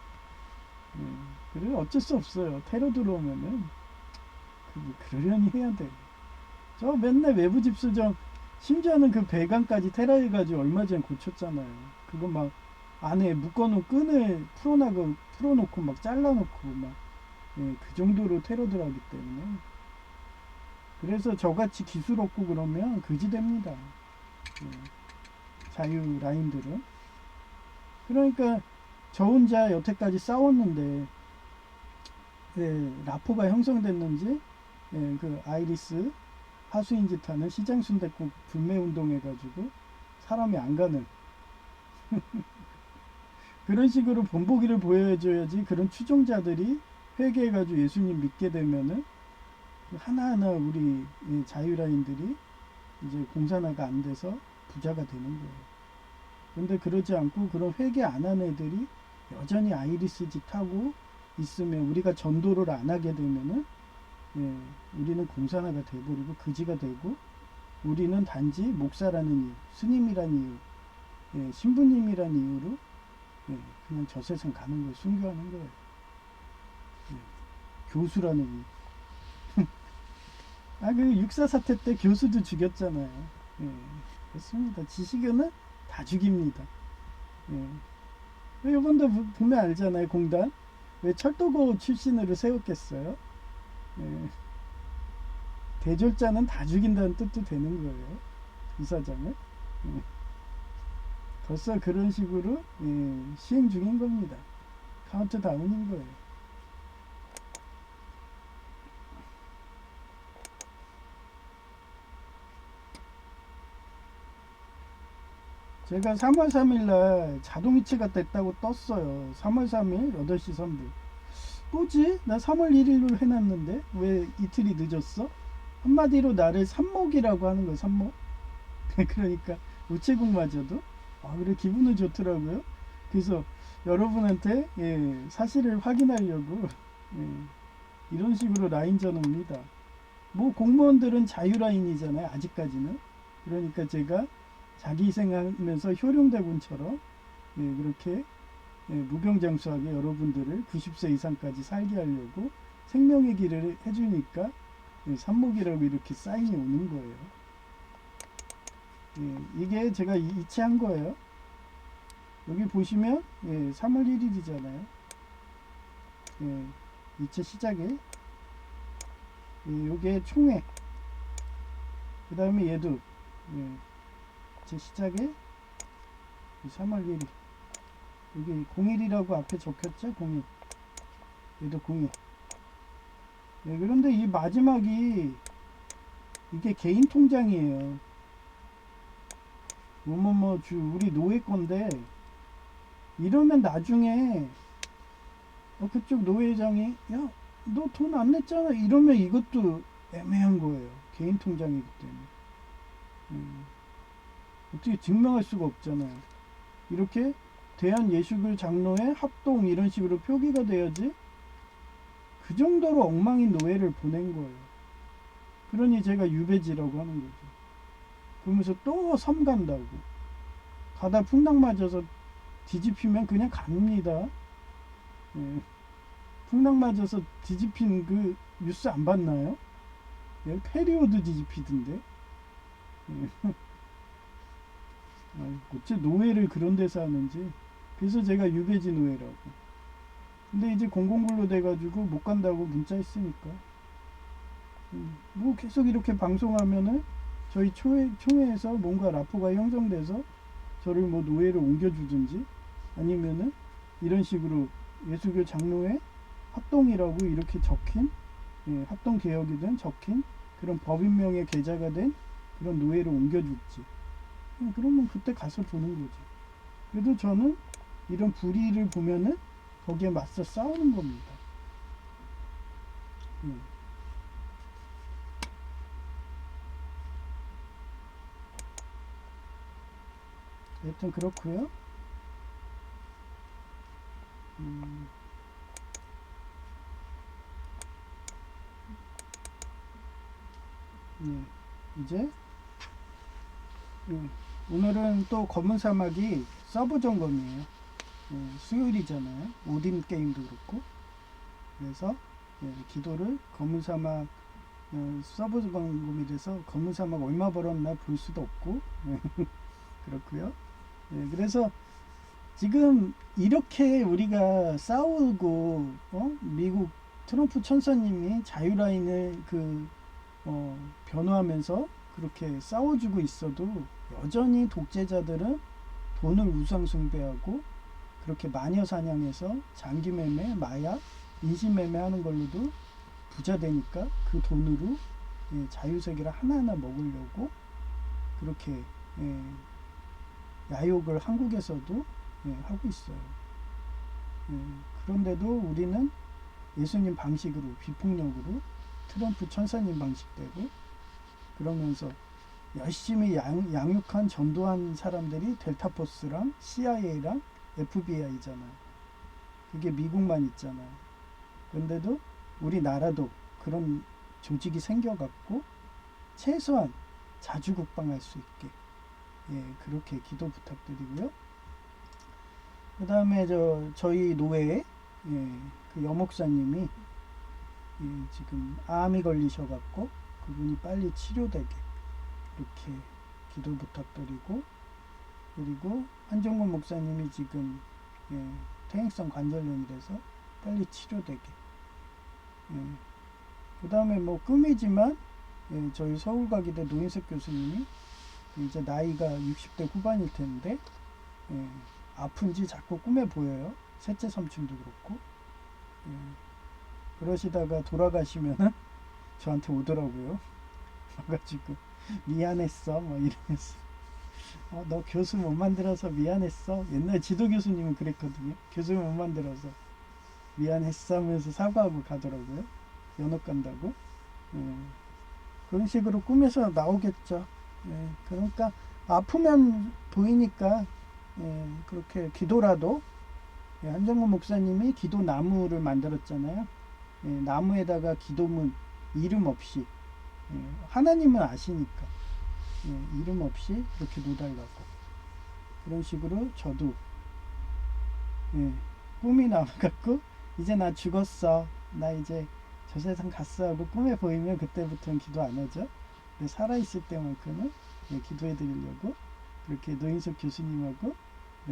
그래 어쩔 수 없어요. 테러 들어오면은 그러려니 해야 돼. 저 맨날 외부 집수정 심지어는 그 배관까지 테러 해가지고 얼마 전에 고쳤잖아요. 그거 막 안에 묶어놓은 끈을 풀어놓고 막 잘라놓고 막 그 정도로 테러들 하기 때문에 그래서 저같이 기술 없고 그러면 그지됩니다. 자유 라인들은 그러니까 저 혼자 여태까지 싸웠는데 라포가 형성됐는지 그 아이리스 하수인짓하는 시장 순댓국 불매 운동 해가지고 사람이 안 가는 그런 식으로 본보기를 보여줘야지 그런 추종자들이 회개해가지고 예수님 믿게 되면은 하나하나 우리 자유라인들이 이제 공산화가 안 돼서 부자가 되는 거예요. 근데 그러지 않고 그런 회개 안 한 애들이 여전히 아이리스 짓 하고 있으면 우리가 전도를 안 하게 되면은 우리는 공산화가 돼버리고 그지가 되고 우리는 단지 목사라는 이유, 스님이라는 이유, 신부님이라는 이유로 그냥 저 세상 가는 거예요. 순교하는 거예요. 교수라는 이유. 그 육사 사태 때 교수도 죽였잖아요. 그렇습니다. 지식인은 다 죽입니다. 이번도 보면 알잖아요. 공단 왜 철도고 출신으로 세웠겠어요? 대졸자는 다 죽인다는 뜻도 되는 거예요. 이사장을. 예. 벌써 그런 식으로 시행 중인 겁니다. 카운트다운인 거예요. 제가 3월 3일 날 자동이체가 됐다고 떴어요. 3월 3일 8시 3분. 뭐지? 나 3월 1일로 해놨는데 왜 이틀이 늦었어? 한마디로 나를 삽목이라고 하는 거예요. 삽목. 그러니까 우체국마저도 그래 기분은 좋더라고요. 그래서 여러분한테 사실을 확인하려고 이런 식으로 라인전 옵니다. 뭐 공무원들은 자유라인이잖아요. 아직까지는. 그러니까 제가 자기 희생하면서 효령대군처럼 그렇게 무병장수하게 여러분들을 90세 이상까지 살게 하려고 생명의 길을 해주니까 삽목이라고 이렇게 사인이 오는 거예요. 이게 제가 이체한 거예요. 여기 보시면 3월 1일이잖아요. 이체 시작에 요게 총회, 그 다음에 얘도 제 시작에 3월 1일, 여기 01이라고 앞에 적혔죠. 01, 얘도 01. 그런데 이 마지막이 이게 개인 통장이에요. 우리 노예 건데 이러면 나중에 그쪽 노회장이 야 너 돈 안 냈잖아 이러면 이것도 애매한 거예요. 개인 통장이기 때문에 어떻게 증명할 수가 없잖아요. 이렇게 대한예수교 장로회 합동 이런 식으로 표기가 돼야지. 그 정도로 엉망인 노예를 보낸 거예요. 그러니 제가 유배지라고 하는 거죠. 그러면서 또 섬 간다고. 가다 풍랑 맞아서 뒤집히면 그냥 갑니다. 풍랑 맞아서 뒤집힌 그 뉴스 안 봤나요? 페리오드 뒤집히던데. 어째 노예를 그런 데서 하는지. 그래서 제가 유배지 노예라고. 근데 이제 공공근로 돼가지고 못 간다고 문자 했으니까. 뭐 계속 이렇게 방송하면은 저희 총회에서 뭔가 라포가 형성돼서 저를 뭐 노예로 옮겨주든지 아니면은 이런 식으로 예수교 장로회 합동이라고 이렇게 적힌 합동개혁이든 적힌 그런 법인명의 계좌가 된 그런 노예로 옮겨줄지. 그러면 그때 가서 보는 거지. 그래도 저는 이런 불의를 보면은 거기에 맞서 싸우는 겁니다. 여튼 그렇고요. 이제 오늘은 또 검은 사막이 서브 점검이에요. 수요일이잖아요. 오딘 게임도 그렇고. 그래서 기도를 검은 사막 서브 점검이 돼서 검은 사막 얼마 벌었나 볼 수도 없고 그렇고요. 그래서 지금 이렇게 우리가 싸우고 미국 트럼프 천사님이 자유라인을 변호하면서 그렇게 싸워주고 있어도 여전히 독재자들은 돈을 우상숭배하고 그렇게 마녀 사냥해서 장기매매, 마약, 인신매매하는 걸로도 부자 되니까 그 돈으로 자유세계를 하나하나 먹으려고 그렇게 야욕을 한국에서도 하고 있어요. 그런데도 우리는 예수님 방식으로 비폭력으로 트럼프 천사님 방식대로 그러면서 열심히 양육한 전도한 사람들이 델타포스랑 CIA랑 FBI잖아요. 그게 미국만 있잖아요. 그런데도 우리나라도 그런 조직이 생겨갖고 최소한 자주 국방할 수 있게 그렇게 기도 부탁드리고요. 그 다음에 저희 노회에 그 여목사님이 지금 암이 걸리셔갖고 그분이 빨리 치료되게 이렇게 기도 부탁드리고, 그리고 한정근 목사님이 지금 퇴행성 관절염이라서 빨리 치료되게. 그 다음에 뭐 꿈이지만 저희 서울과기대 노인석 교수님이 이제 나이가 60대 후반일 텐데 예, 아픈지 자꾸 꿈에 보여요. 셋째 삼촌도 그렇고. 예, 그러시다가 돌아가시면은 저한테 오더라고요. 와가지고 미안했어 뭐 이러면서 너 교수 못 만들어서 미안했어. 옛날 지도 교수님은 그랬거든요. 교수 못 만들어서 미안했어 하면서 사과하고 가더라고요. 연옥 간다고. 예, 그런 식으로 꿈에서 나오겠죠. 예, 그러니까 아프면 보이니까 그렇게 기도라도 한정근 목사님이 기도 나무를 만들었잖아요. 나무에다가 기도문 이름 없이 하나님은 아시니까 이름 없이 이렇게 놓달라고 그런 식으로 저도 꿈이 나와갖고 이제 나 죽었어 나 이제 저 세상 갔어 하고 꿈에 보이면 그때부터는 기도 안 하죠. 근데 살아있을 때만큼은 기도해 드리려고 그렇게 노인석 교수님하고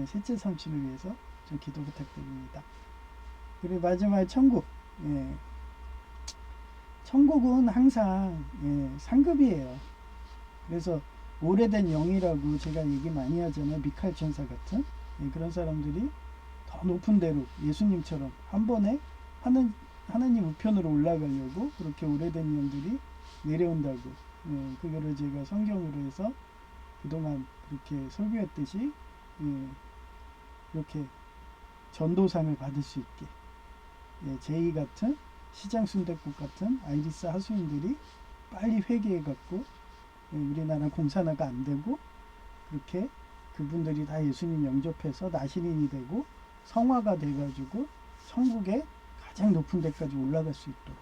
셋째 삼촌을 위해서 좀 기도 부탁드립니다. 그리고 마지막에 천국. 천국은 항상 상급이에요. 그래서 오래된 영이라고 제가 얘기 많이 하잖아요. 미카엘 천사 같은 그런 사람들이 더 높은 데로 예수님처럼 한 번에 하나님 우편으로 올라가려고 그렇게 오래된 영들이 내려온다고. 그거를 제가 성경으로 해서 그동안 그렇게 설교했듯이 이렇게 전도상을 받을 수 있게 제이 같은 시장 순댓국 같은 아이리스 하수인들이 빨리 회개해갖고 우리나라 공산화가 안 되고 그렇게 그분들이 다 예수님 영접해서 나시린이 되고 성화가 돼가지고 천국의 가장 높은 데까지 올라갈 수 있도록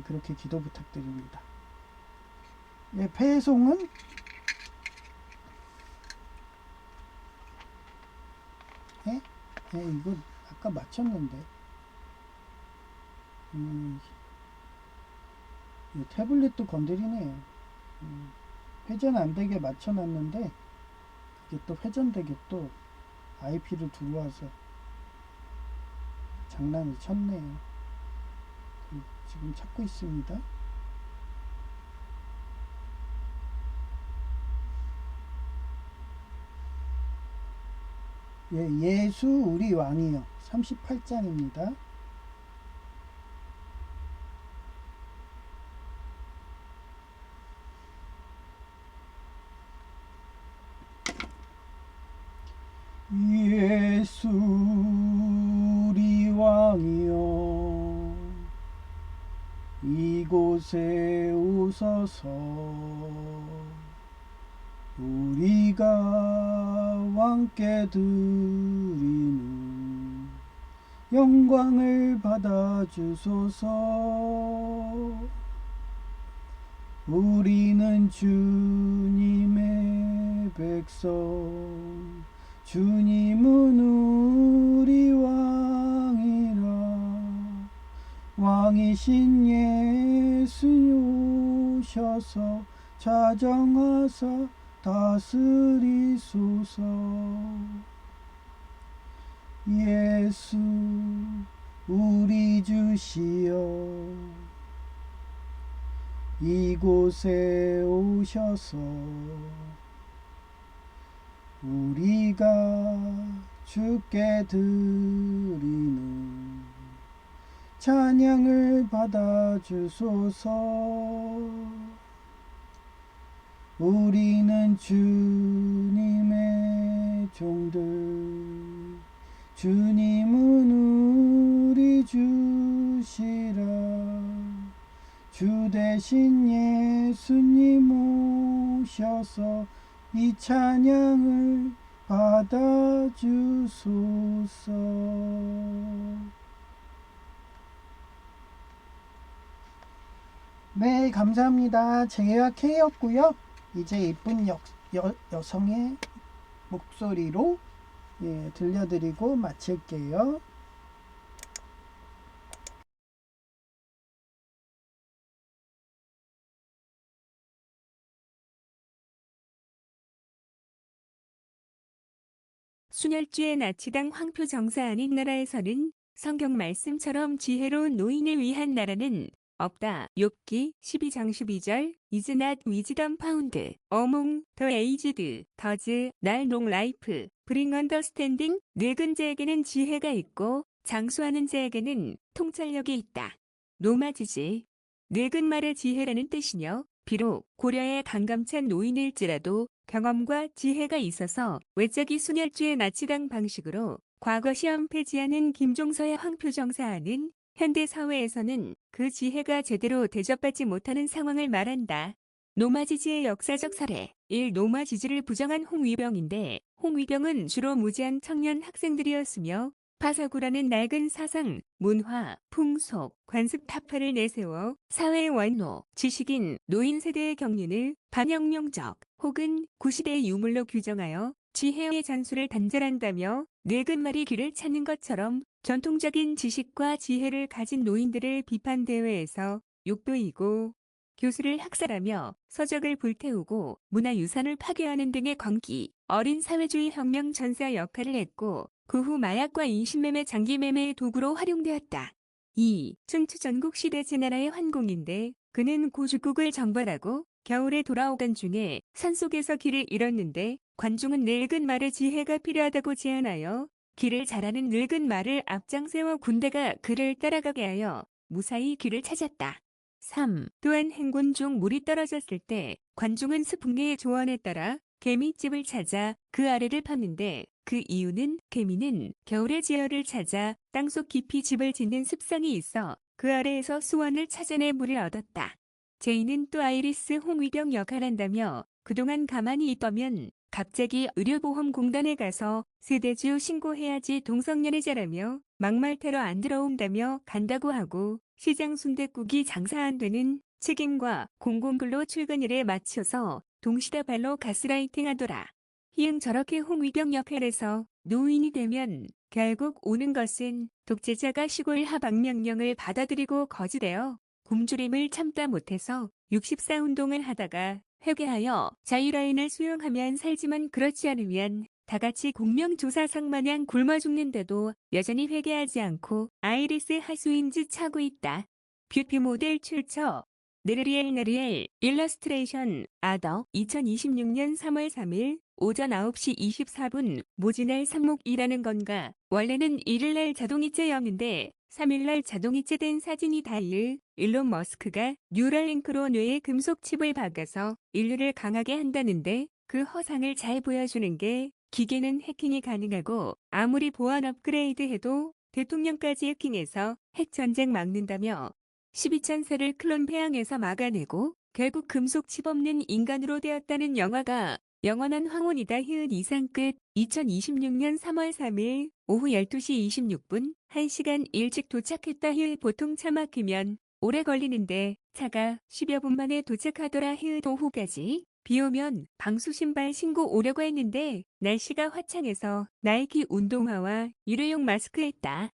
그렇게 기도 부탁드립니다. 배송은 이거 아까 맞췄는데 태블릿도 건드리네요. 회전 안되게 맞춰놨는데 이게 또 회전되게 또 IP를 들어와서 장난을 쳤네요. 지금 찾고 있습니다. 예수 우리 왕이요 38장입니다. 예수 우리 왕이여 이곳에 오소서 우리가 왕께 드리는 영광을 받아주소서. 우리는 주님의 백성 주님은 우리 왕이라 왕이신 예수 오셔서 자정하사 다스리소서. 예수 우리 주시여 이곳에 오셔서 우리가 주께 드리는 찬양을 받아주소서. 우리는 주님의 종들 주님은 우리 주시라. 주 대신 예수님 오셔서 이 찬양을 받아주소서. 네, 감사합니다. 제가 K였고요. 이제 이쁜 여성의 목소리로 들려드리고 마칠게요. 순혈주의 나치당 황표 정사 아닌 나라에서는 성경 말씀처럼 지혜로운 노인을 위한 나라는 없다. 욥기 12장 12절 is not wisdom found among the aged does not long life bring understanding 늙은 자에게는 지혜가 있고 장수하는 자에게는 통찰력이 있다. 노마지지 늙은 말의 지혜라는 뜻이며 비록 고려의 강감찬 노인일지라도 경험과 지혜가 있어서 외적이 순혈주의 나치당 방식으로 과거 시험 폐지하는 김종서의 황표정사하는 현대 사회에서는 그 지혜가 제대로 대접받지 못하는 상황을 말한다. 노마지지의 역사적 사례 1. 노마지지를 부정한 홍위병인데 홍위병은 주로 무지한 청년 학생들이었으며 파사구라는 낡은 사상, 문화, 풍속, 관습 타파를 내세워 사회의 원로, 지식인, 노인 세대의 경륜을 반혁명적 혹은 구시대의 유물로 규정하여 지혜의 잔수를 단절한다며 늙은 말이 귀를 찾는 것처럼 전통적인 지식과 지혜를 가진 노인들을 비판 대회에서 욕보이고 교수를 학살하며 서적을 불태우고 문화유산을 파괴하는 등의 광기, 어린 사회주의 혁명 전사 역할을 했고 그 후 마약과 인신매매 장기매매의 도구로 활용되었다. 2. 춘추 전국 시대 제나라의 환공인데 그는 고죽국을 정벌하고 겨울에 돌아오던 중에 산속에서 길을 잃었는데 관중은 늙은 말의 지혜가 필요하다고 제안하여 길을 잘하는 늙은 말을 앞장 세워 군대가 그를 따라가게 하여 무사히 길을 찾았다. 3. 또한 행군 중 물이 떨어졌을 때 관중은 스풍계의 조언에 따라 개미집을 찾아 그 아래를 팠는데 그 이유는 개미는 겨울에 제어를 찾아 땅속 깊이 집을 짓는 습성이 있어 그 아래에서 수원을 찾아내 물을 얻었다. 제이는 또 아이리스 홍위병 역할한다며 그동안 가만히 있다면 갑자기 의료보험공단에 가서 세대주 신고해야지 동성연애자라며 막말태로 안 들어온다며 간다고 하고 시장 순댓국이 장사 안 되는 책임과 공공근로 출근일에 맞춰서 동시다발로 가스라이팅 하더라. 희응 저렇게 홍위병 역할에서 노인이 되면 결국 오는 것은 독재자가 시골 하방명령을 받아들이고 거지되어 굶주림을 참다 못해서 64운동을 하다가 회개하여 자유라인을 수용하면 살지만 그렇지 않으면 다같이 공명조사상 마냥 굶어 죽는데도 여전히 회개하지 않고 아이리스 하수인지 차고 있다. 뷰티 모델 출처 네르리엘 일러스트레이션 아더 2026년 3월 3일 오전 9시 24분 모진할 삽목이라는 건가 원래는 1일날 자동이체였는데 3일날 자동이체된 사진이다. 일론 머스크가 뉴럴링크로 뇌에 금속 칩을 박아서 인류를 강하게 한다는데 그 허상을 잘 보여주는 게 기계는 해킹이 가능하고 아무리 보안 업그레이드해도 대통령까지 해킹해서 핵전쟁 막는다며 12천세를 클론 폐항에서 막아내고 결국 금속 칩 없는 인간으로 되었다는 영화가 영원한 황혼이다. 이상 끝. 2026년 3월 3일 오후 12시 26분 1시간 일찍 도착했다. 보통 차 막히면 오래 걸리는데 차가 10여 분 만에 도착하더라. 오후까지 비 오면 방수 신발 신고 오려고 했는데 날씨가 화창해서 나이키 운동화와 일회용 마스크 했다.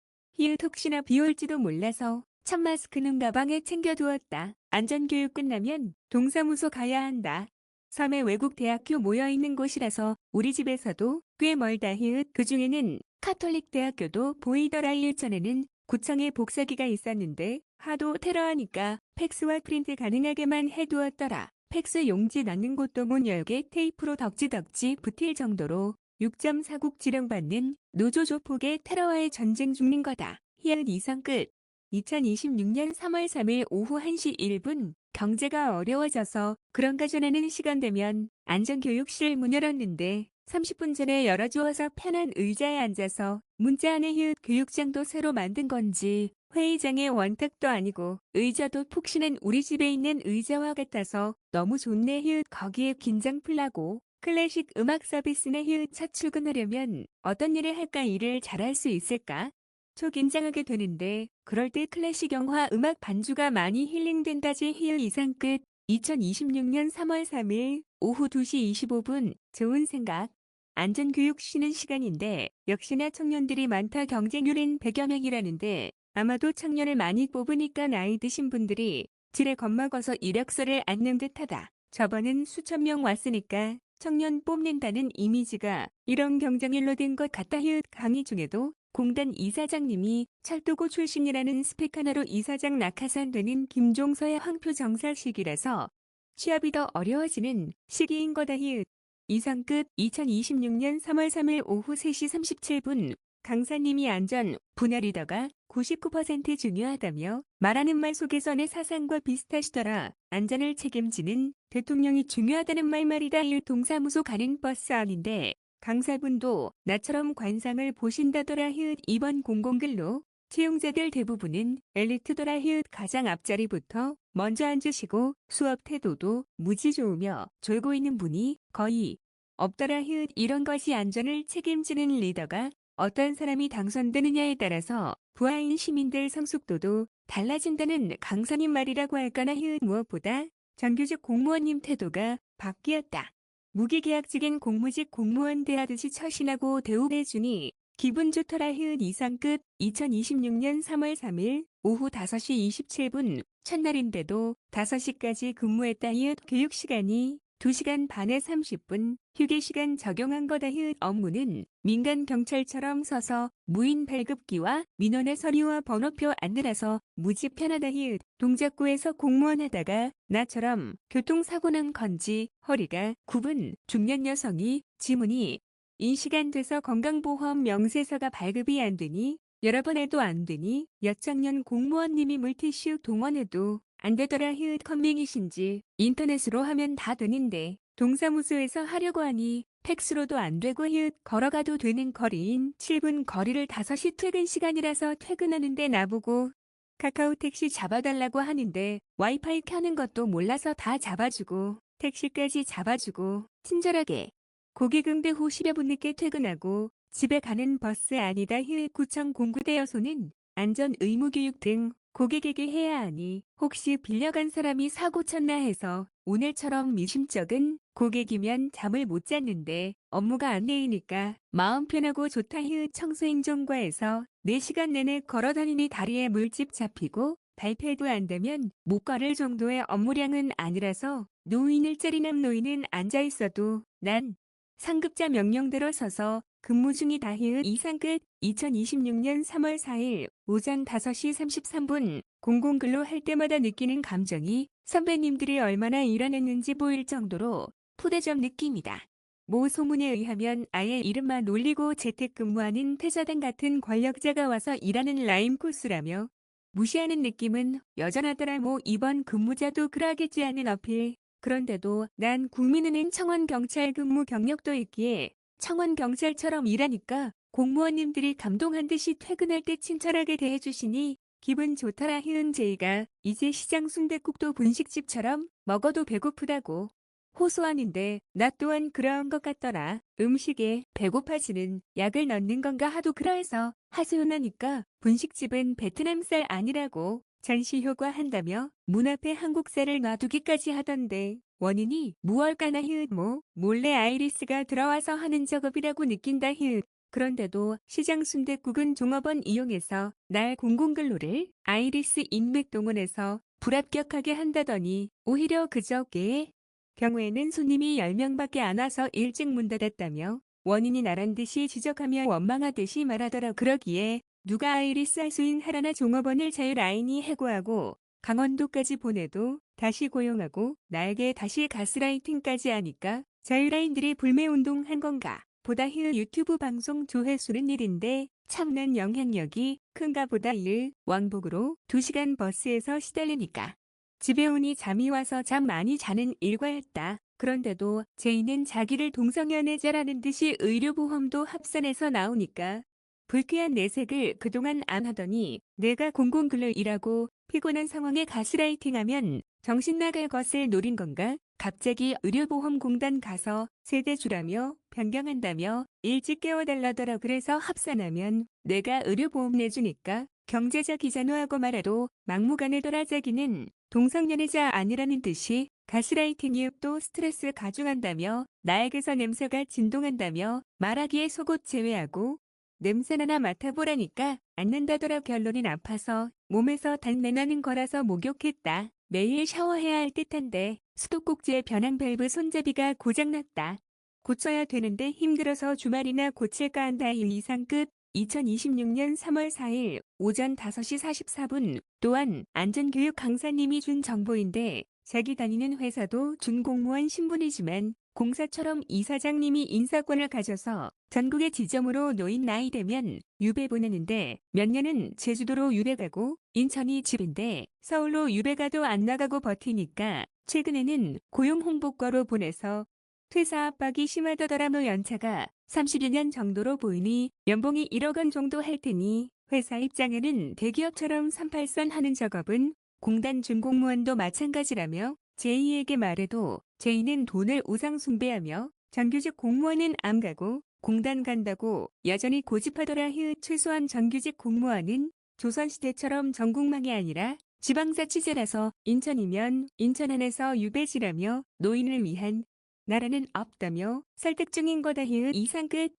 혹시나 비 올지도 몰라서 첫 마스크는 가방에 챙겨두었다. 안전교육 끝나면 동사무소 가야 한다. 섬에 외국 대학교 모여있는 곳이라서 우리 집에서도 꽤 멀다. 그중에는 카톨릭 대학교도 보이더라. 전에는 구청에 복사기가 있었는데 하도 테러하니까 팩스와 프린트 가능하게만 해두었더라. 팩스 용지 넣는 곳도 문 열게 테이프로 덕지덕지 붙일 정도로 6.4국 지령받는 노조 조폭의 테러와의 전쟁 중인 거다. 이상 끝. 2026년 3월 3일 오후 1시 1분 경제가 어려워져서 그런가 전에는 시간 되면 안전교육실 문 열었는데 30분 전에 열어주어서 편한 의자에 앉아서 문자하는 교육장도 새로 만든 건지 회의장의 원탁도 아니고 의자도 푹신한 우리 집에 있는 의자와 같아서 너무 좋네. 거기에 긴장 풀라고 클래식 음악 서비스네. 첫 출근하려면 어떤 일을 할까? 일을 잘할 수 있을까? 초긴장하게 되는데 그럴 때 클래식 영화 음악 반주가 많이 힐링된다지. 이상 끝. 2026년 3월 3일 오후 2시 25분 좋은 생각. 안전교육 쉬는 시간인데 역시나 청년들이 많다. 경쟁률은 100여 명이라는데 아마도 청년을 많이 뽑으니까 나이 드신 분들이 지레 겁먹어서 이력서를 안 넣은 듯하다. 저번은 수천 명 왔으니까 청년 뽑는다는 이미지가 이런 경쟁률로 된 것 같다. 강의 중에도 공단 이사장님이 철도고 출신이라는 스펙 하나로 이사장 낙하산 되는 김종서의 황표 정사 시기라서 취업이 더 어려워지는 시기인 거다 히읗. 이상 끝. 2026년 3월 3일 오후 3시 37분 강사님이 안전 분야 리더가 99% 중요하다며 말하는 말 속에서 내 사상과 비슷하시더라. 안전을 책임지는 대통령이 중요하다는 말이다. 동사무소 가는 버스 안인데 강사분도 나처럼 관상을 보신다더라. 히읗. 이번 공공근로 채용자들 대부분은 엘리트더라. 히읗. 가장 앞자리부터 먼저 앉으시고 수업 태도도 무지 좋으며 졸고 있는 분이 거의 없더라. 히읗. 이런 것이 안전을 책임지는 리더가 어떤 사람이 당선되느냐에 따라서 부하인 시민들 성숙도도 달라진다는 강사님 말이라고 할까나. 히읗. 무엇보다 정규직 공무원님 태도가 바뀌었다. 무기계약직인 공무직 공무원 대하듯이 처신하고 대우해주니 기분 좋더라. 히읗. 이상 끝. 2026년 3월 3일 오후 5시 27분 첫날인데도 5시까지 근무했다. 히읗. 교육시간이 2시간 반에 30분 휴게시간 적용한 거다. 히읗. 업무는 민간 경찰처럼 서서 무인 발급기와 민원의 서류와 번호표 안내라서 무지 편하다. 히읗. 동작구에서 공무원 하다가 나처럼 교통사고 난 건지 허리가 굽은 중년 여성이 지문이 인식 안 돼서 건강보험 명세서가 발급이 안 되니 여러 번 해도 안 되니 여청년 공무원님이 물티슈 동원해도 안 되더라. 히읗. 컴맹이신지 인터넷으로 하면 다 되는데 동사무소에서 하려고 하니 팩스로도 안 되고. 히읗. 걸어가도 되는 거리인 7분 거리를 5시 퇴근 시간이라서 퇴근하는데 나보고 카카오 택시 잡아달라고 하는데 와이파이 켜는 것도 몰라서 다 잡아주고 택시까지 잡아주고 친절하게 고객 응대 후 10여 분 늦게 퇴근하고 집에 가는 버스 아니다. 히읗. 구청 공구대여소는 안전 의무 교육 등 고객에게 해야 하니 혹시 빌려간 사람이 사고 쳤나 해서 오늘처럼 미심쩍은 고객이면 잠을 못 잤는데 업무가 안내이니까 마음 편하고 좋다. 히읗. 청소행정과에서 4시간 내내 걸어다니니 다리에 물집 잡히고 발패도 안 되면 못 걸을 정도의 업무량은 아니라서 노인 일자리 노인은 앉아있어도 난 상급자 명령대로 서서 근무 중이다. 히읗. 이상 끝. 2026년 3월 4일 오전 5시 33분 공공근로 할 때마다 느끼는 감정이 선배님들이 얼마나 일하냈는지 보일 정도로 푸대접 느낌이다. 모 소문에 의하면 아예 이름만 올리고 재택근무하는 퇴사단 같은 권력자가 와서 일하는 라임 코스라며 무시하는 느낌은 여전하더라. 뭐 이번 근무자도 그러겠지 하는 어필. 그런데도 난 국민은행 청원경찰 근무 경력도 있기에 청원경찰처럼 일하니까 공무원님들이 감동한 듯이 퇴근할 때 친절하게 대해주시니 기분 좋더라. 히읗. 제이가 이제 시장 순댓국도 분식집처럼 먹어도 배고프다고 호소하는데 나 또한 그러한 것 같더라. 음식에 배고파지는 약을 넣는 건가 하도 그러해서 하소연하니까 분식집은 베트남 쌀 아니라고 전시 효과한다며 문 앞에 한국쌀을 놔두기까지 하던데 원인이 무얼까나. 히읗. 뭐 몰래 아이리스가 들어와서 하는 작업이라고 느낀다. 히읗. 그런데도 시장 순댓국은 종업원 이용해서 날 공공근로를 아이리스 인맥 동원해서 불합격하게 한다더니 오히려 그저께의 경우에는 손님이 10명밖에 안 와서 일찍 문 닫았다며 원인이 나란 듯이 지적하며 원망하듯이 말하더라. 그러기에 누가 아이리스 하수인 하라나 종업원을 자유라인이 해고하고 강원도까지 보내도 다시 고용하고 나에게 다시 가스라이팅까지 하니까 자유라인들이 불매운동한 건가 보다. 히읗. 유튜브 방송 조회수는 1인데 참난 영향력이 큰가 보다. 1. 왕복으로 2시간 버스에서 시달리니까 집에 오니 잠이 와서 잠 많이 자는 일과였다. 그런데도 제이는 자기를 동성연애자라는 듯이 의료보험도 합산해서 나오니까 불쾌한 내색을 그동안 안 하더니 내가 공공근로 일하고 피곤한 상황에 가스라이팅하면 정신 나갈 것을 노린 건가? 갑자기 의료보험공단 가서 세대 주라며 변경한다며 일찍 깨워달라더라. 그래서 합산하면 내가 의료보험 내주니까 경제적 이자노하고 말아도 막무가내더라. 자기는 동성연애자 아니라는 듯이 가스라이팅 이유도 스트레스 가중한다며 나에게서 냄새가 진동한다며 말하기에 속옷 제외하고 냄새나나 맡아보라니까 안 난다더라. 결론은 아파서 몸에서 단내나는 거라서 목욕했다. 매일 샤워해야 할 듯한데 수도꼭지의 변환 밸브 손잡이가 고장났다. 고쳐야 되는데 힘들어서 주말이나 고칠까 한다. 1 이상 끝. 2026년 3월 4일 오전 5시 44분 또한 안전교육 강사님이 준 정보인데 자기 다니는 회사도 준공무원 신분이지만 공사처럼 이사장님이 인사권을 가져서 전국의 지점으로 노인 나이 되면 유배 보내는데 몇 년은 제주도로 유배 가고 인천이 집인데 서울로 유배 가도 안 나가고 버티니까 최근에는 고용 홍보과로 보내서 퇴사 압박이 심하더라며 연차가 30여 년 정도로 보이니 연봉이 1억 원 정도 할 테니 회사 입장에는 대기업처럼 38선 하는 작업은 공단 준공무원도 마찬가지라며 제이에게 말해도 제이는 돈을 우상 숭배하며 정규직 공무원은 안 가고 공단 간다고 여전히 고집하더라. 최소한 정규직 공무원은 조선시대처럼 전국망이 아니라 지방자치제라서 인천이면 인천 안에서 유배지라며 노인을 위한 나라는 없다며 설득 중인 거다. 이상 끝.